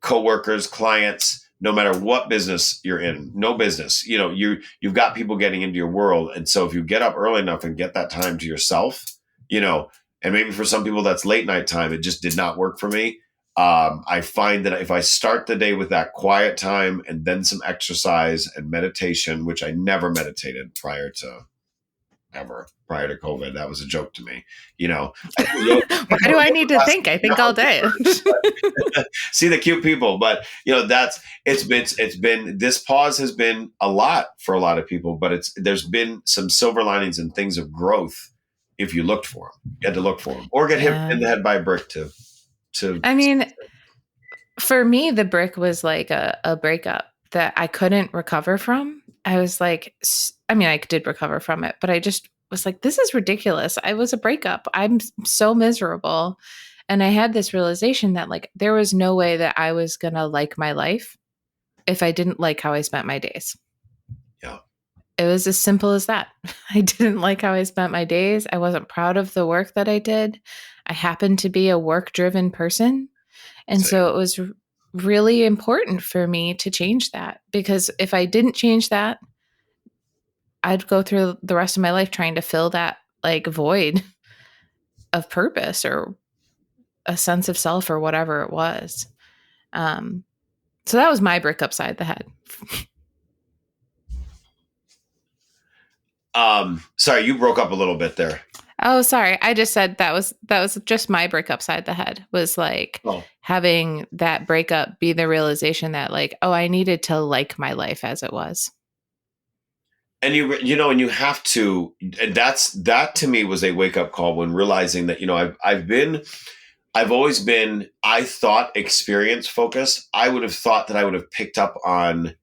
Speaker 2: coworkers, clients, no matter what business you're in, no business, you've got people getting into your world. And so if you get up early enough and get that time to yourself, and maybe for some people that's late night time, it just did not work for me. I find that if I start the day with that quiet time and then some exercise and meditation, which I never meditated prior to COVID, that was a joke to me.
Speaker 1: Why do I need to think? I think all day.
Speaker 2: See the cute people, but it's been this pause has been a lot for a lot of people, but there's been some silver linings and things of growth if you looked for them. You had to look for them or get hit
Speaker 1: Yeah.
Speaker 2: in the head by a brick to
Speaker 1: I mean, for me, the brick was like a breakup that I couldn't recover from. I was like, I did recover from it, but I just was like, this is ridiculous. I was a breakup. I'm so miserable. And I had this realization that like there was no way that I was going to like my life if I didn't like how I spent my days.
Speaker 2: yeah.
Speaker 1: It was as simple as that. I didn't like how I spent my days. I wasn't proud of the work that I did. I happened to be a work-driven person. And so it was really important for me to change that, because if I didn't change that, I'd go through the rest of my life trying to fill that like void of purpose or a sense of self or whatever it was. So that was my brick upside the head.
Speaker 2: Sorry, you broke up a little bit there.
Speaker 1: Oh, sorry. I just said that was just my break upside the head, was like having that breakup be the realization that like, oh, I needed to like my life as it was.
Speaker 2: And and you have to, and that to me was a wake up call when realizing that, I've been I've always been, I thought, experience focused. I would have thought that I would have picked up on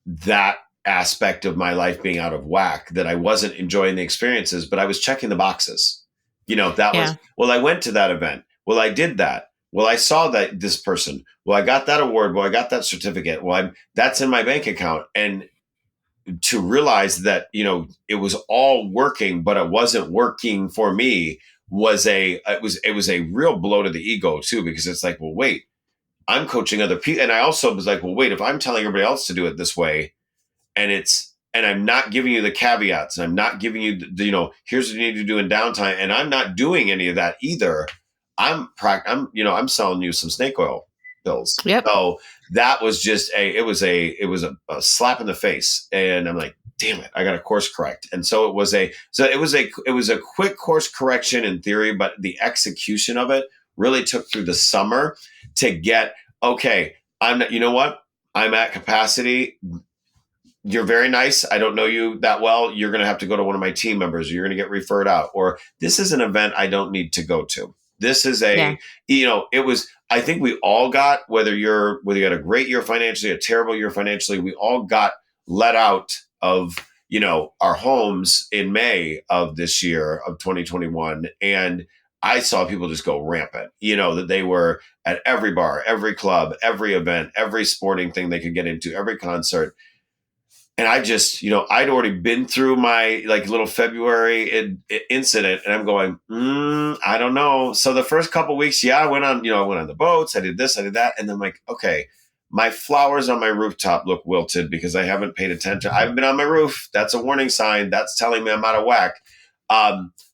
Speaker 2: that aspect of my life being out of whack, that I wasn't enjoying the experiences, but I was checking the boxes. That was,
Speaker 1: Yeah.
Speaker 2: well, I went to that event. Well, I did that. Well, I saw that this person. Well, I got that award. Well, I got that certificate. Well, that's in my bank account. And to realize that, it was all working, but it wasn't working for me it was a real blow to the ego too, because it's like, well, wait, I'm coaching other people. And I also was like, well, wait, if I'm telling everybody else to do it this way, and I'm not giving you the caveats, and I'm not giving you here's what you need to do in downtime, and I'm not doing any of that either. I'm selling you some snake oil pills.
Speaker 1: Yep.
Speaker 2: So that was just it was a slap in the face, and I'm like, damn it, I got to course correct. And so it was a quick course correction in theory, but the execution of it really took through the summer to get, okay, I'm not, you know what? I'm at capacity. You're very nice. I don't know you that well. You're going to have to go to one of my team members. You're going to get referred out. Or this is an event I don't need to go to. This is it was, I think we all got, whether you had a great year financially, a terrible year financially, we all got let out of, our homes in May of this year of 2021. And I saw people just go rampant, that they were at every bar, every club, every event, every sporting thing they could get into, every concert. And I just, I'd already been through my little February incident, and I'm going, I don't know. So the first couple of weeks, I went on the boats, I did this, I did that. And then I'm like, okay, my flowers on my rooftop look wilted because I haven't paid attention. I haven't been on my roof. That's a warning sign. That's telling me I'm out of whack.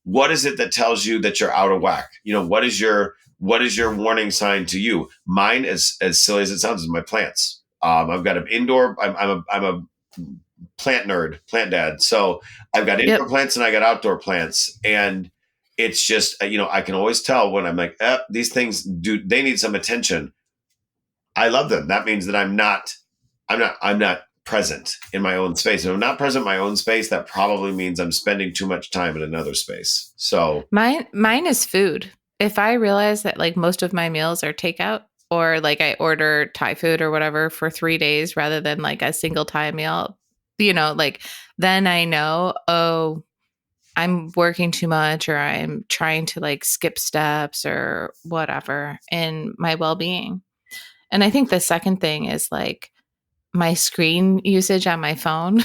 Speaker 2: What is it that tells you that you're out of whack? What is your warning sign to you? Mine, as silly as it sounds, is my plants. I've got an indoor, I'm a plant nerd, plant dad. So I've got indoor plants and I got outdoor plants. And it's just, I can always tell when I'm like, these things they need some attention. I love them. That means that I'm not present in my own space. If I'm not present in my own space, that probably means I'm spending too much time in another space. So
Speaker 1: mine is food. If I realize that most of my meals are takeout, or I order Thai food or whatever for 3 days rather than a single Thai meal, then I know, oh, I'm working too much, or I'm trying to skip steps or whatever in my well-being. And I think the second thing is my screen usage on my phone.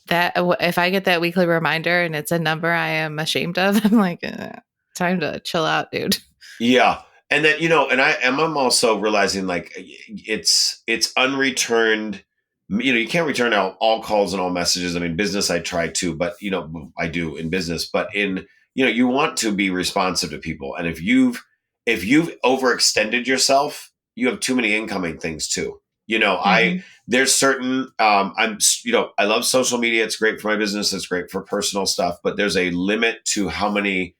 Speaker 1: That if I get that weekly reminder and it's a number I am ashamed of, I'm like, time to chill out, dude.
Speaker 2: Yeah. And then, and I'm also realizing it's unreturned. You can't return all calls and all messages. I mean, business, I try to, but I do in business, but you want to be responsive to people. And if you've overextended yourself, you have too many incoming things too. There's certain, I love social media. It's great for my business. It's great for personal stuff, but there's a limit to how many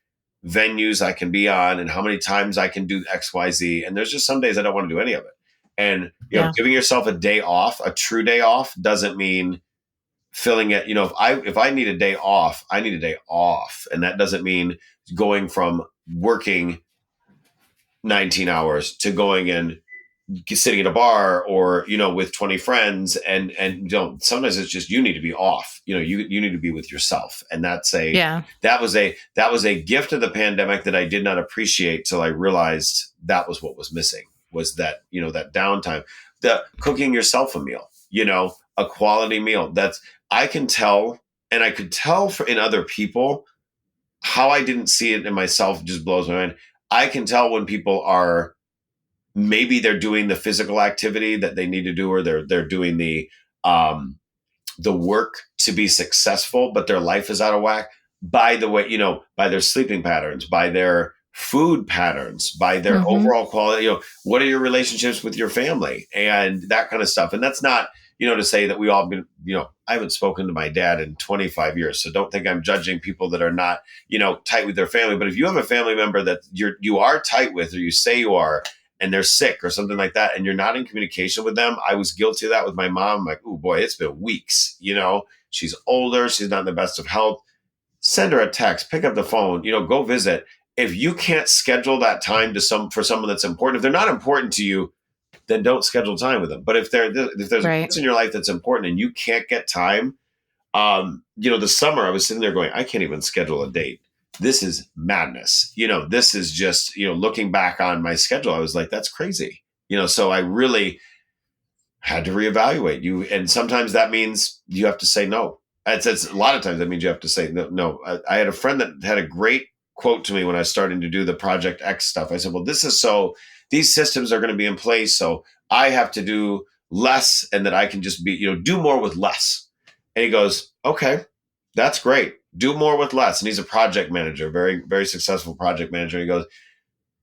Speaker 2: venues I can be on and how many times I can do X, Y, Z. And there's just some days I don't want to do any of it. And, giving yourself a day off, a true day off, doesn't mean filling it. If I need a day off, I need a day off. And that doesn't mean going from working 19 hours to going and sitting at a bar or, with 20 friends. And sometimes it's just, you need to be off, you need to be with yourself. And that was a gift of the pandemic that I did not appreciate till I realized that was what was missing, was that, that downtime, the cooking yourself a meal, a quality meal. I can tell, and I could tell in other people. How I didn't see it in myself just blows my mind. I can tell when people are, maybe they're doing the physical activity that they need to do, or they're doing the work to be successful, but their life is out of whack by the way, by their sleeping patterns, by their food patterns, by their overall quality, what are your relationships with your family and that kind of stuff. And that's not, to say that we all been, I haven't spoken to my dad in 25 years. So don't think I'm judging people that are not, tight with their family. But if you have a family member that you are tight with, or you say you are, and they're sick or something like that, and you're not in communication with them. I was guilty of that with my mom. I'm like, oh boy, it's been weeks. She's older. She's not in the best of health. Send her a text, pick up the phone, go visit. if you can't schedule that time for someone that's important, if they're not important to you, then don't schedule time with them. But if there's a
Speaker 1: Right.
Speaker 2: person in your life that's important and you can't get time, the summer I was sitting there going, I can't even schedule a date. This is madness. This is just, looking back on my schedule, I was like, that's crazy. So I really had to reevaluate you. And sometimes that means you have to say no. It's a lot of times that means you have to say no. No. I had a friend that had a great quote to me when I was starting to do the Project X stuff. I said, well, these systems are going to be in place. So I have to do less and that I can just do more with less. And he goes, okay, that's great. Do more with less. And he's a project manager, very, very successful project manager. He goes,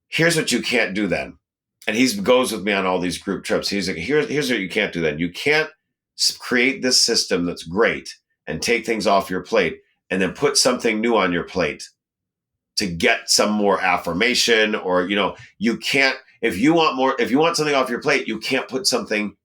Speaker 2: here's what you can't do then. And he goes with me on all these group trips. He's like, here's what you can't do then. You can't create this system that's great and take things off your plate and then put something new on your plate to get some more affirmation, or, you can't, if you want something off your plate, you can't put something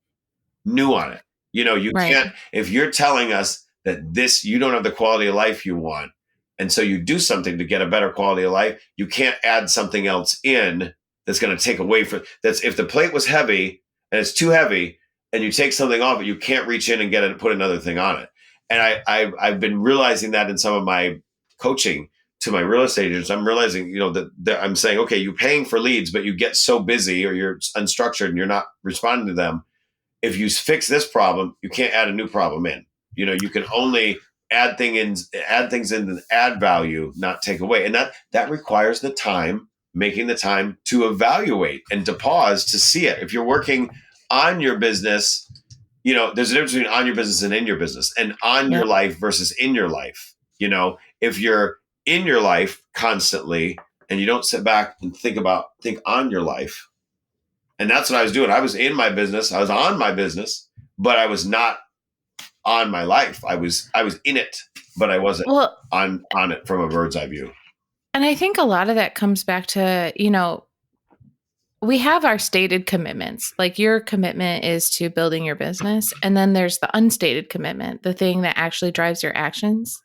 Speaker 2: new on it. You
Speaker 1: Right.
Speaker 2: can't, if you're telling us that you don't have the quality of life you want, and so you do something to get a better quality of life, you can't add something else in that's going to take away from that's. If the plate was heavy and it's too heavy and you take something off it, you can't reach in and get it and put another thing on it. And I've been realizing that in some of my coaching to my real estate agents. I'm realizing, that I'm saying, okay, you're paying for leads, but you get so busy or you're unstructured and you're not responding to them. If you fix this problem, you can't add a new problem in. You can only add things in and add value, not take away. And that requires the time, making the time to evaluate and to pause to see it. If you're working on your business, there's a difference between on your business and in your business, and on your life versus in your life. If you're in your life constantly and you don't sit back and think on your life. And that's what I was doing. I was in my business. I was on my business, but I was not on my life. I was in it, but I wasn't on it from a bird's eye view.
Speaker 1: And I think a lot of that comes back to, we have our stated commitments. Like your commitment is to building your business. And then there's the unstated commitment, the thing that actually drives your actions.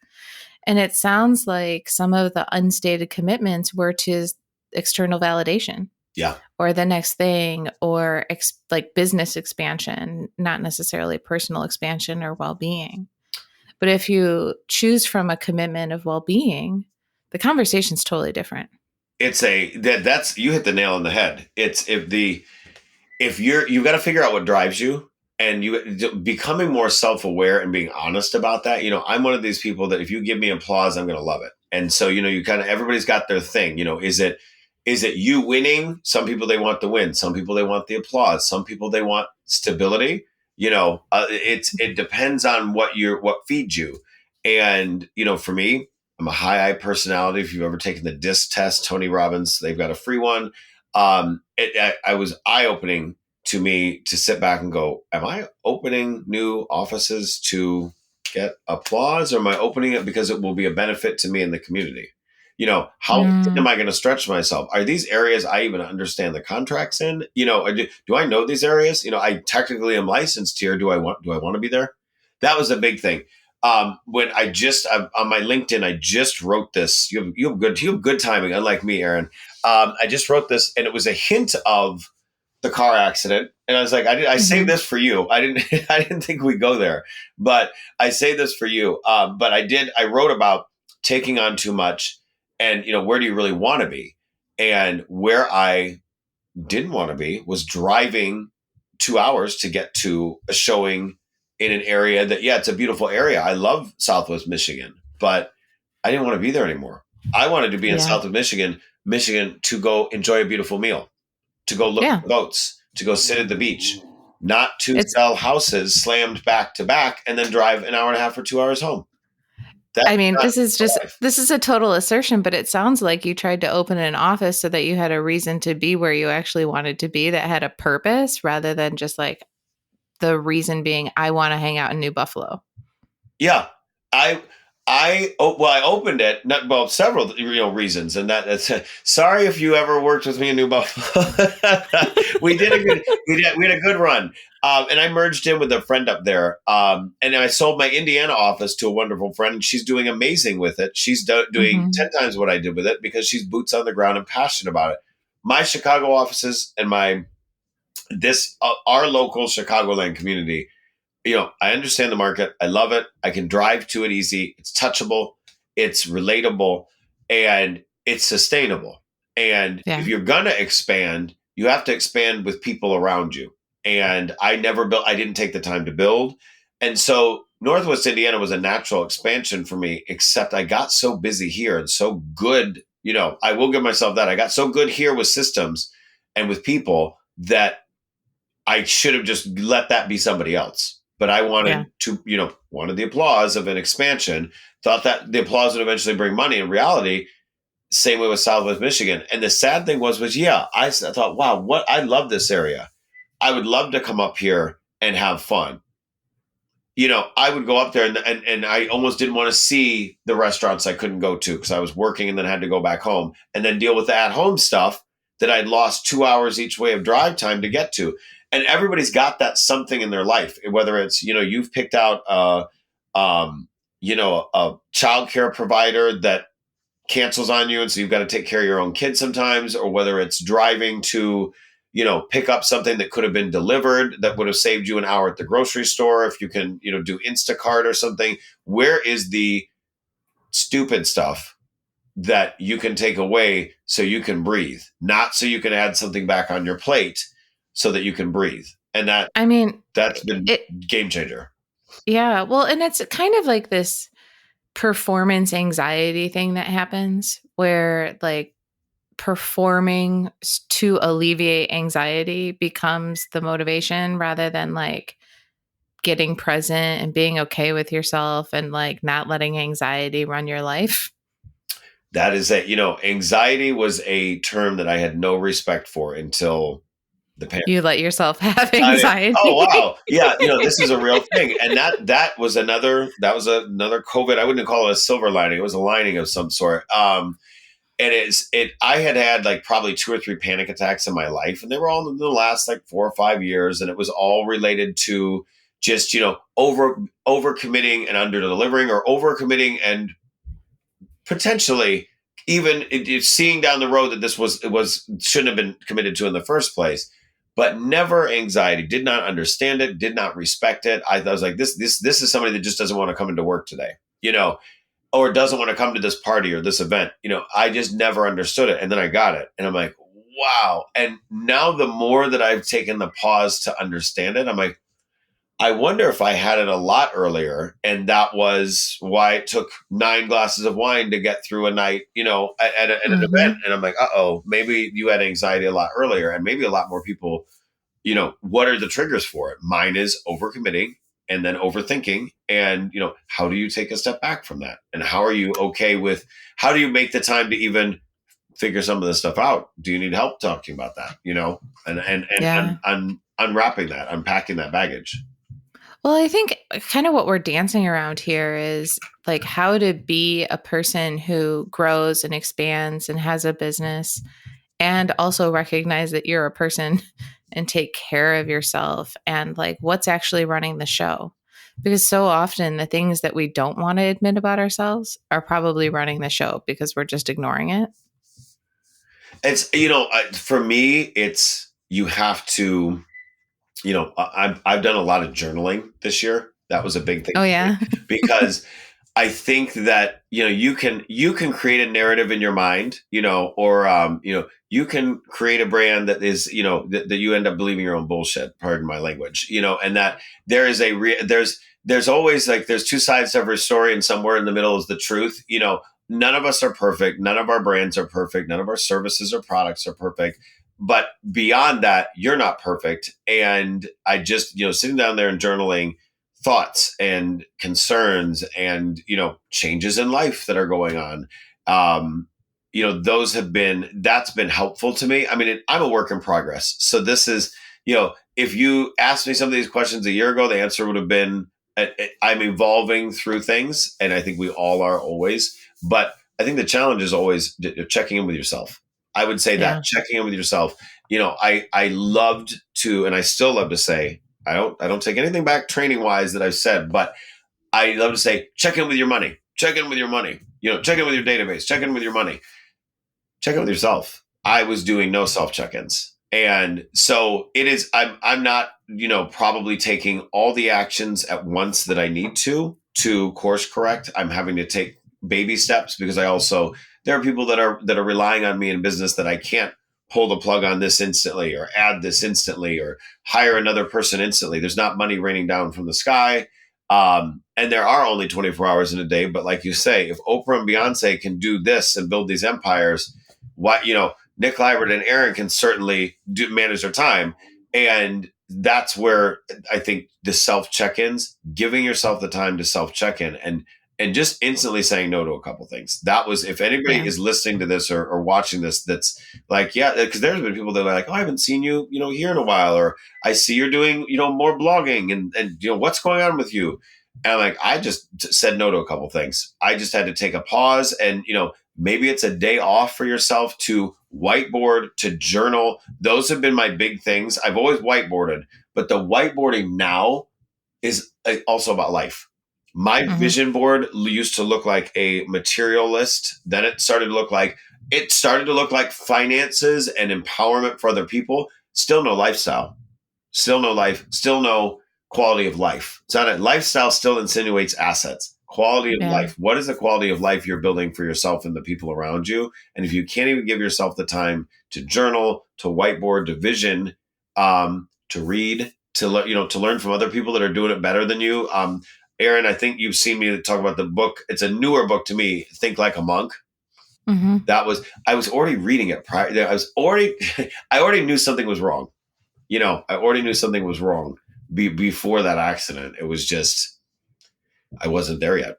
Speaker 1: And it sounds like some of the unstated commitments were to external validation.
Speaker 2: Yeah.
Speaker 1: Or the next thing, or like business expansion, not necessarily personal expansion or well-being. But if you choose from a commitment of well-being, the conversation's totally different.
Speaker 2: It's that's you hit the nail on the head. It's you've got to figure out what drives you, and you becoming more self-aware and being honest about that. I'm one of these people that if you give me applause, I'm going to love it. And so, you kind of, everybody's got their thing. Is it you winning? Some people, they want the win. Some people, they want the applause. Some people, they want stability. It depends on what feeds you. And, for me, I'm a high I personality. If you've ever taken the DISC test, Tony Robbins, they've got a free one. I was eye-opening to me to sit back and go, am I opening new offices to get applause, or am I opening it because it will be a benefit to me in the community? How am I going to stretch myself? Are these areas I even understand the contracts in? Do I know these areas? I technically am licensed here. Do I want to be there? That was a big thing. When on my LinkedIn, I just wrote this. You have good timing, unlike me, Erin. I just wrote this, and it was a hint of the car accident. And I was like, I saved this for you. I didn't think we'd go there, but I saved this for you. But I wrote about taking on too much. And, where do you really want to be? And where I didn't want to be was driving 2 hours to get to a showing in an area that, it's a beautiful area. I love Southwest Michigan, but I didn't want to be there anymore. I wanted to be in Southwest Michigan to go enjoy a beautiful meal, to go look at boats, to go sit at the beach, not to sell houses slammed back to back and then drive an hour and a half or 2 hours home. This is a total assertion, but it sounds like you tried to open an office so that you had a reason to be where you actually wanted to be, that had a purpose, rather than just like the reason being, I want to hang out in New Buffalo. Yeah. I I opened it, several reasons, and that's sorry if you ever worked with me in New Buffalo. We had a good run, and I merged in with a friend up there, and I sold my Indiana office to a wonderful friend, and she's doing amazing with it. She's doing
Speaker 1: Mm-hmm.
Speaker 2: 10 times what I did with it because she's boots on the ground and passionate about it. My Chicago offices and our local Chicagoland community, I understand the market. I love it. I can drive to it easy. It's touchable. It's relatable, and it's sustainable. And if
Speaker 1: Yeah.
Speaker 2: you're going to expand, you have to expand with people around you. And I didn't take the time to build. And so Northwest Indiana was a natural expansion for me, except I got so busy here and so good. I will give myself that. I got so good here with systems and with people that I should have just let that be somebody else. But I
Speaker 1: Yeah.
Speaker 2: wanted the applause of an expansion, thought that the applause would eventually bring money. In reality, same way with Southwest Michigan. And the sad thing was, yeah, I thought, wow, I love this area. I would love to come up here and have fun. I would go up there and I almost didn't want to see the restaurants I couldn't go to because I was working and then had to go back home and then deal with the at home stuff that I'd lost 2 hours each way of drive time to get to. And everybody's got that something in their life, whether it's, you've picked out, a childcare provider that cancels on you. And so you've got to take care of your own kids sometimes, or whether it's driving to, pick up something that could have been delivered that would have saved you an hour at the grocery store. If you can, do Instacart or something, where is the stupid stuff that you can take away so you can breathe, not so you can add something back on your plate so that you can breathe. And
Speaker 1: I mean,
Speaker 2: that's been
Speaker 1: it,
Speaker 2: game changer.
Speaker 1: yeah. Well, and it's kind of like this performance anxiety thing that happens where like performing to alleviate anxiety becomes the motivation rather than like getting present and being okay with yourself and like not letting anxiety run your life.
Speaker 2: That is it. Anxiety was a term that I had no respect for until the pandemic.
Speaker 1: You let yourself have anxiety.
Speaker 2: Oh wow, yeah. This is a real thing, and that was another COVID. I wouldn't call it a silver lining. It was a lining of some sort. And I had like probably 2 or 3 panic attacks in my life, and they were all in the last like 4 or 5 years, and it was all related to just over committing and under delivering, or over committing and potentially even seeing down the road that this shouldn't have been committed to in the first place, but never anxiety. Did not understand it. Did not respect it. I was like, this is somebody that just doesn't want to come into work today, or doesn't want to come to this party or this event. I just never understood it, and then I got it, and I'm like, wow. And now the more that I've taken the pause to understand it, I'm like, I wonder if I had it a lot earlier, and that was why it took 9 glasses of wine to get through a night, at an event. And I'm like, maybe you had anxiety a lot earlier, and maybe a lot more people, what are the triggers for it? Mine is overcommitting and then overthinking. And, how do you take a step back from that? And how are you okay with, how do you make the time to even figure some of this stuff out? Do you need help talking about that, and
Speaker 1: Yeah.
Speaker 2: unwrapping that, unpacking that baggage?
Speaker 1: Well, I think kind of what we're dancing around here is like how to be a person who grows and expands and has a business, and also recognize that you're a person and take care of yourself, and like what's actually running the show. Because so often the things that we don't want to admit about ourselves are probably running the show because we're just ignoring it.
Speaker 2: It's, for me, it's, you have to, I've done a lot of journaling this year. That was a big thing.
Speaker 1: Oh, yeah.
Speaker 2: Because I think that, you can create a narrative in your mind, or, you can create a brand that is, that you end up believing your own bullshit, pardon my language, and that there is there's always like, there's 2 sides to every story, and somewhere in the middle is the truth. None of us are perfect. None of our brands are perfect. None of our services or products are perfect. But beyond that, you're not perfect. And I just, sitting down there and journaling thoughts and concerns and, changes in life that are going on. That's been helpful to me. I mean, I'm a work in progress. So this is, if you asked me some of these questions a year ago, the answer would have been I'm evolving through things, and I think we all are always. But I think the challenge is always checking in with yourself. I would say that
Speaker 1: Yeah.
Speaker 2: checking in with yourself. I loved to, and I still love to say, I don't take anything back training wise that I've said, but I love to say, check in with your money. Check in with your money. Check in with your database. Check in with your money. Check in with yourself. I was doing no self check-ins. And so it is, I'm not, probably taking all the actions at once that I need to course correct. I'm having to take baby steps because there are people that are relying on me in business that I can't pull the plug on this instantly or add this instantly or hire another person instantly. There's not money raining down from the sky. And there are only 24 hours in a day. But like you say, if Oprah and Beyonce can do this and build these empires, Nick Libert and Erin can certainly manage their time. And that's where I think the self check-ins, giving yourself the time to self check-in and just instantly saying no to a couple things. That was, if anybody is listening to this or watching this, that's like, yeah, because there's been people that are like, oh, I haven't seen you, here in a while, or I see you're doing, more blogging and what's going on with you? And like, I just said no to a couple things. I just had to take a pause and, maybe it's a day off for yourself to whiteboard, to journal. Those have been my big things. I've always whiteboarded, but the whiteboarding now is also about life. My vision board used to look like a material list. Then it started to look like finances and empowerment for other people. Still no lifestyle. Still no life. Still no quality of life. It's not a lifestyle. Still insinuates assets. Quality of life. What is the quality of life you're building for yourself and the people around you? And if you can't even give yourself the time to journal, to whiteboard, to vision, to read, to learn from other people that are doing it better than you. Erin, I think you've seen me talk about the book. It's a newer book to me, Think Like a Monk. I was already reading it prior. I already knew something was wrong. I already knew something was wrong before that accident. It was just, I wasn't there yet,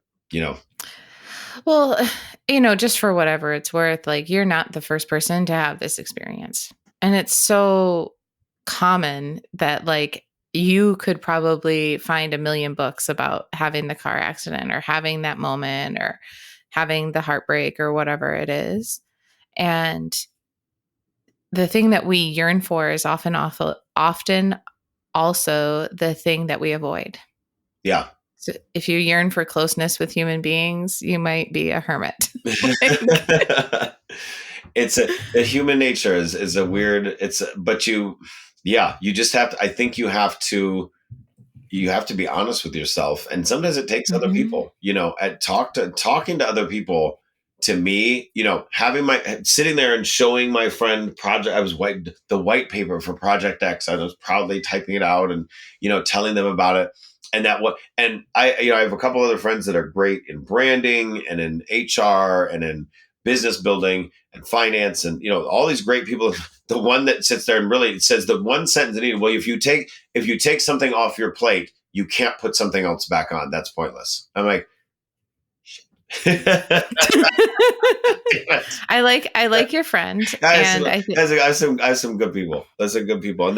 Speaker 1: Well, just for whatever it's worth, like, you're not the first person to have this experience. And it's so common that, like, you could probably find a million books about having the car accident or having that moment or having the heartbreak or whatever it is. And the thing that we yearn for is often also the thing that we avoid.
Speaker 2: Yeah.
Speaker 1: So if you yearn for closeness with human beings, you might be a hermit.
Speaker 2: It's a human nature is a weird, you just have to, I think you have to be honest with yourself. And sometimes it takes other people, talking to other people. To me, sitting there and showing my friend the white paper for Project X. I was proudly typing it out and, telling them about it. And I have a couple other friends that are great in branding and in HR and in business building and finance and, all these great people. The one that sits there and really says the one sentence they need, well, if you take something off your plate, you can't put something else back on. That's pointless. I'm like,
Speaker 1: I like your friend.
Speaker 2: I have some good people. That's a good people. And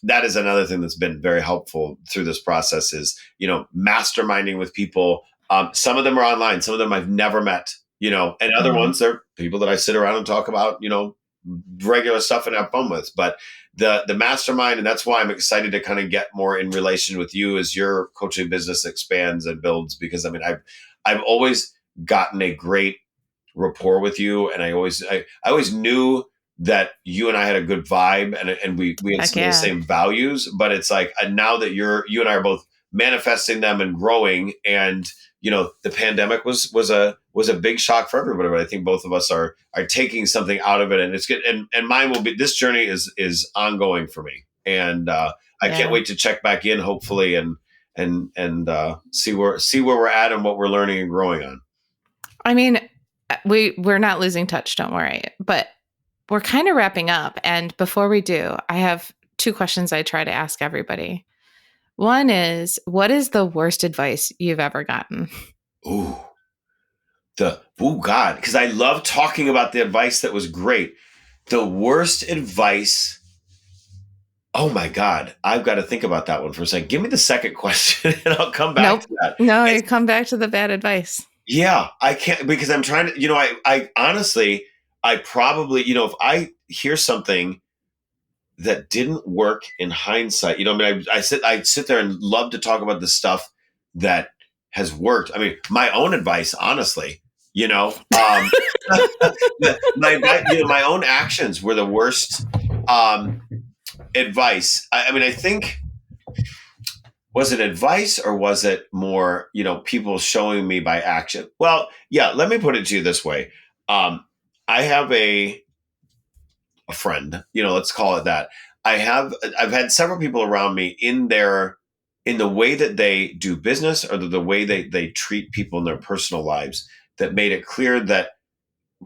Speaker 2: that is another thing that's been very helpful through this process is, masterminding with people. Some of them are online. Some of them I've never met, and other ones are people that I sit around and talk about, regular stuff and have fun with. But the mastermind, and that's why I'm excited to kind of get more in relation with you as your coaching business expands and builds, because I've always gotten a great rapport with you. And I always knew that you and I had a good vibe and we had some of the same values, but it's like, now that you and I are both manifesting them and growing, and, the pandemic was a big shock for everybody, but I think both of us are taking something out of it, and it's good. And mine will be, this journey is ongoing for me. And, I can't wait to check back in, hopefully, and see where we're at and what we're learning and growing on.
Speaker 1: I mean, we're not losing touch, don't worry, but we're kind of wrapping up. And before we do, I have two questions I try to ask everybody. One is, what is the worst advice you've ever gotten?
Speaker 2: God, because I love talking about the advice that was great. The worst advice. Oh my God. I've got to think about that one for a second. Give me the second question and I'll come back
Speaker 1: Nope.
Speaker 2: to that.
Speaker 1: No, you come back to the bad advice.
Speaker 2: Yeah, I can't because I'm trying to, I honestly, I probably, if I hear something that didn't work in hindsight, I mean, I sit there and love to talk about the stuff that has worked. I mean, my own advice, honestly, my own actions were the worst advice. I mean, I think, was it advice or was it more, people showing me by action? Well, yeah, let me put it to you this way. I have a friend, let's call it that. I've had several people around me in the way that they do business or the way they treat people in their personal lives that made it clear that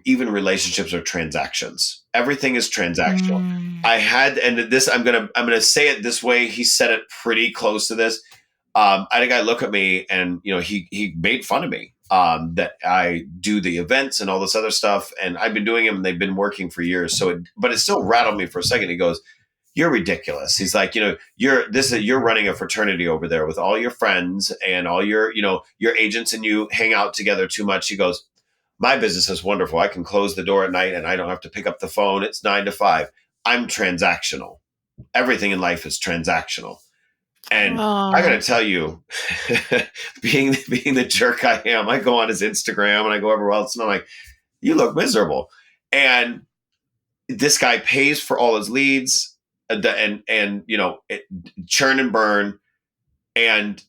Speaker 2: even relationships are transactions. Everything is transactional.
Speaker 1: Mm.
Speaker 2: And this, I'm gonna say it this way. He said it pretty close to this. I had a guy look at me, and he made fun of me that I do the events and all this other stuff, and I've been doing them, and they've been working for years. But it still rattled me for a second. He goes, "You're ridiculous." He's like, you're running a fraternity over there with all your friends and all your agents, and you hang out together too much. He goes, my business is wonderful. I can close the door at night and I don't have to pick up the phone. It's 9 to 5. I'm transactional. Everything in life is transactional. And I got to tell you, being the jerk I am, I go on his Instagram and I go everywhere else and I'm like, you look miserable. And this guy pays for all his leads churn and burn. And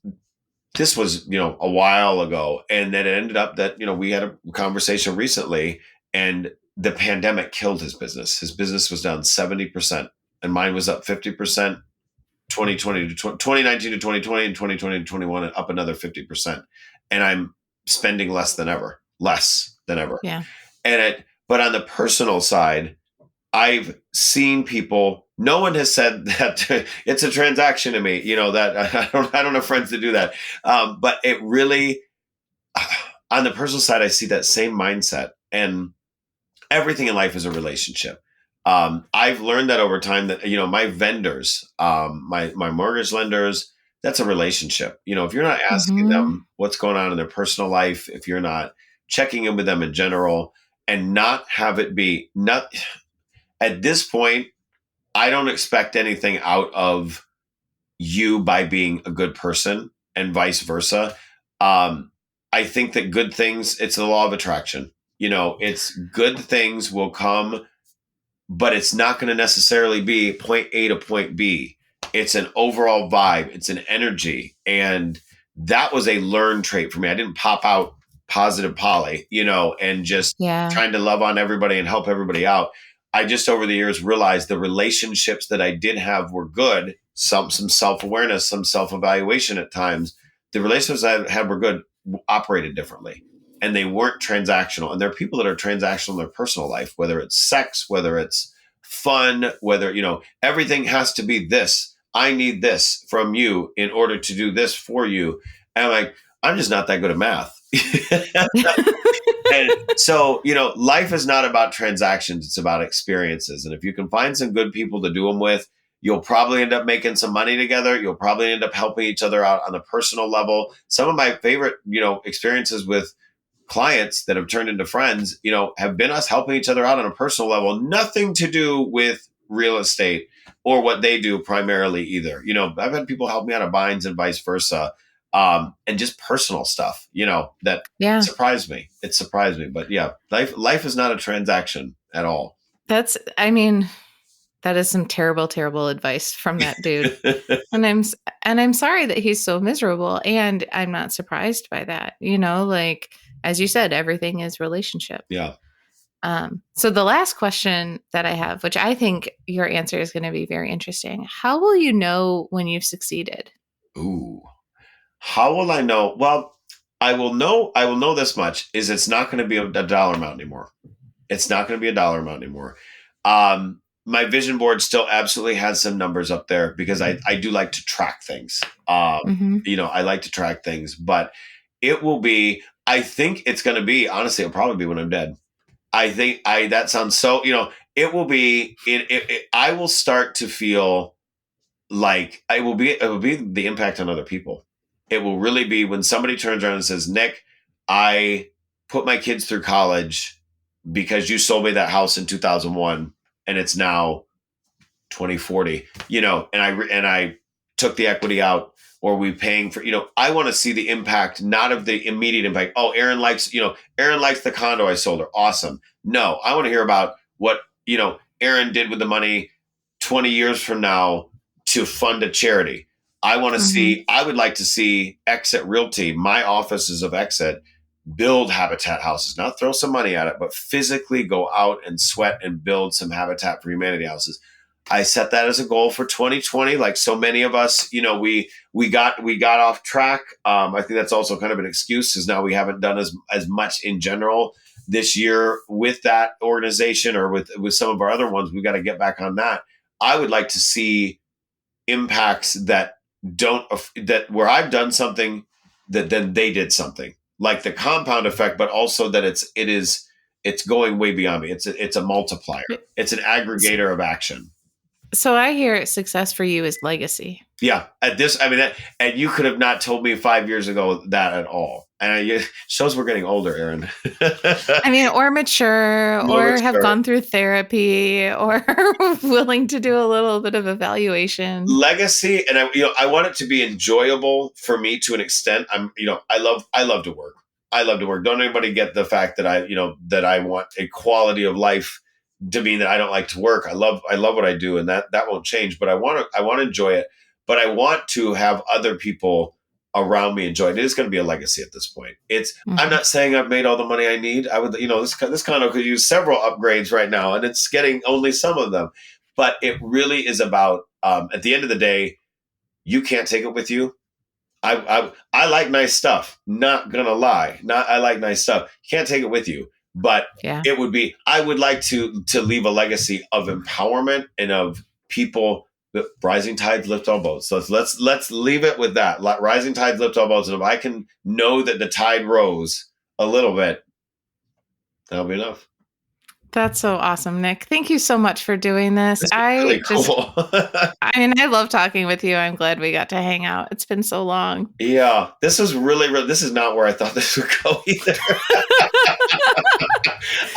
Speaker 2: this was, a while ago. And then it ended up that, we had a conversation recently and the pandemic killed his business. His business was down 70% and mine was up 50%, 2019 to 2020 and 2020 to 21 and up another 50%. And I'm spending less than ever.
Speaker 1: Yeah.
Speaker 2: But on the personal side, I've seen people. No one has said that it's a transaction to me. That I don't have friends that do that. But it really, on the personal side, I see that same mindset, and everything in life is a relationship. I've learned that over time that my vendors, my mortgage lenders, that's a relationship. If you're not asking them what's going on in their personal life, if you're not checking in with them in general, and not have it be not. At this point, I don't expect anything out of you by being a good person and vice versa. I think that good things, it's the law of attraction. It's good things will come, but it's not going to necessarily be point A to point B. It's an overall vibe. It's an energy. And that was a learned trait for me. I didn't pop out positive Polly, and just trying to love on everybody and help everybody out. I just over the years realized the relationships that I did have were good. Some self-awareness, some self-evaluation at times. The relationships I had were good, operated differently. And they weren't transactional. And there are people that are transactional in their personal life, whether it's sex, whether it's fun, whether, everything has to be this. I need this from you in order to do this for you. And I'm like, I'm just not that good at math. And so, life is not about transactions. It's about experiences. And if you can find some good people to do them with, you'll probably end up making some money together. You'll probably end up helping each other out on a personal level. Some of my favorite, experiences with clients that have turned into friends, have been us helping each other out on a personal level. Nothing to do with real estate or what they do primarily either. I've had people help me out of binds and vice versa. And just personal stuff, that surprised me. It surprised me. But yeah, life is not a transaction at all.
Speaker 1: That is some terrible, terrible advice from that dude. and I'm sorry that he's so miserable. And I'm not surprised by that. Like, as you said, everything is relationship.
Speaker 2: Yeah.
Speaker 1: So the last question that I have, which I think your answer is going to be very interesting. How will you know when you've succeeded?
Speaker 2: Ooh. How will I know? Well, I will know this much is it's not going to be a dollar amount anymore. It's not going to be a dollar amount anymore. My vision board still absolutely has some numbers up there because I do like to track things. I like to track things, but it will be, I think it's going to be, honestly, it'll probably be when I'm dead. I think that sounds so, it will be, I will start to feel like it will be the impact on other people. It will really be when somebody turns around and says, Nick, I put my kids through college because you sold me that house in 2001 and it's now 2040, and I took the equity out, or we paying for, I want to see the impact, not of the immediate impact. Oh, Erin likes the condo I sold her. Awesome. No, I want to hear about what, Erin did with the money 20 years from now to fund a charity. I want to see, I would like to see Exit Realty, my offices of Exit, build habitat houses, not throw some money at it, but physically go out and sweat and build some Habitat for Humanity houses. I set that as a goal for 2020. Like so many of us, we got off track. I think that's also kind of an excuse, because now we haven't done as much in general this year with that organization or with some of our other ones. We got to get back on that. I would like to see impacts that where I've done something that then they did something, like the compound effect, but also that it's going way beyond me. It's a multiplier. It's an aggregator of action.
Speaker 1: So I hear success for you is legacy.
Speaker 2: Yeah. And you could have not told me 5 years ago that at all. And it shows we're getting older, Erin.
Speaker 1: Or mature, or have gone through therapy, or willing to do a little bit of evaluation.
Speaker 2: Legacy. And I want it to be enjoyable for me to an extent. I love to work. I love to work. Don't anybody get the fact that I want a quality of life to mean that I don't like to work. I love what I do, and that won't change, but I want to enjoy it, but I want to have other people around me enjoy it. It is going to be a legacy at this point. I'm not saying I've made all the money I need. I would, this condo could use several upgrades right now, and it's getting only some of them, but it really is about, at the end of the day, you can't take it with you. I like nice stuff. Not gonna lie. I like nice stuff. You can't take it with you. But It would be, I would like to leave a legacy of empowerment and of people. Rising tides lift all boats. So let's leave it with that. Rising tides lift all boats. And if I can know that the tide rose a little bit, that'll be enough.
Speaker 1: That's so awesome, Nick. Thank you so much for doing this.
Speaker 2: Really cool.
Speaker 1: I love talking with you. I'm glad we got to hang out. It's been so long.
Speaker 2: Yeah, this was really, this is not where I thought this would go either.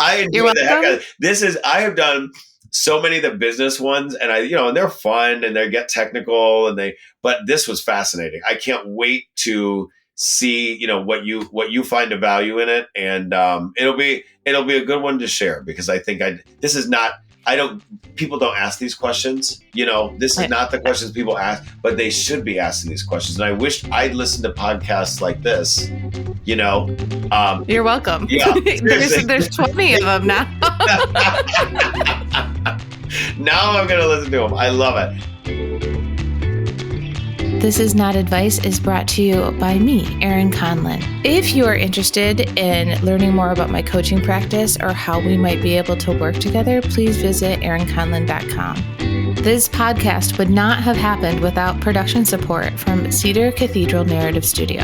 Speaker 2: I enjoy the heck out of this. I have done so many of the business ones, and and they're fun and they get technical but this was fascinating. I can't wait to see, what you find a value in it. And it'll be a good one to share, because I think people don't ask these questions. This is not the questions people ask, but they should be asking these questions. And I wish I'd listened to podcasts like this,
Speaker 1: You're welcome.
Speaker 2: Yeah.
Speaker 1: there's 20 of them now.
Speaker 2: Now I'm going to listen to them. I love it.
Speaker 1: This Is Not Advice is brought to you by me, Erin Conlon. If you are interested in learning more about my coaching practice or how we might be able to work together, please visit erinconlon.com. This podcast would not have happened without production support from Cedar Cathedral Narrative Studio.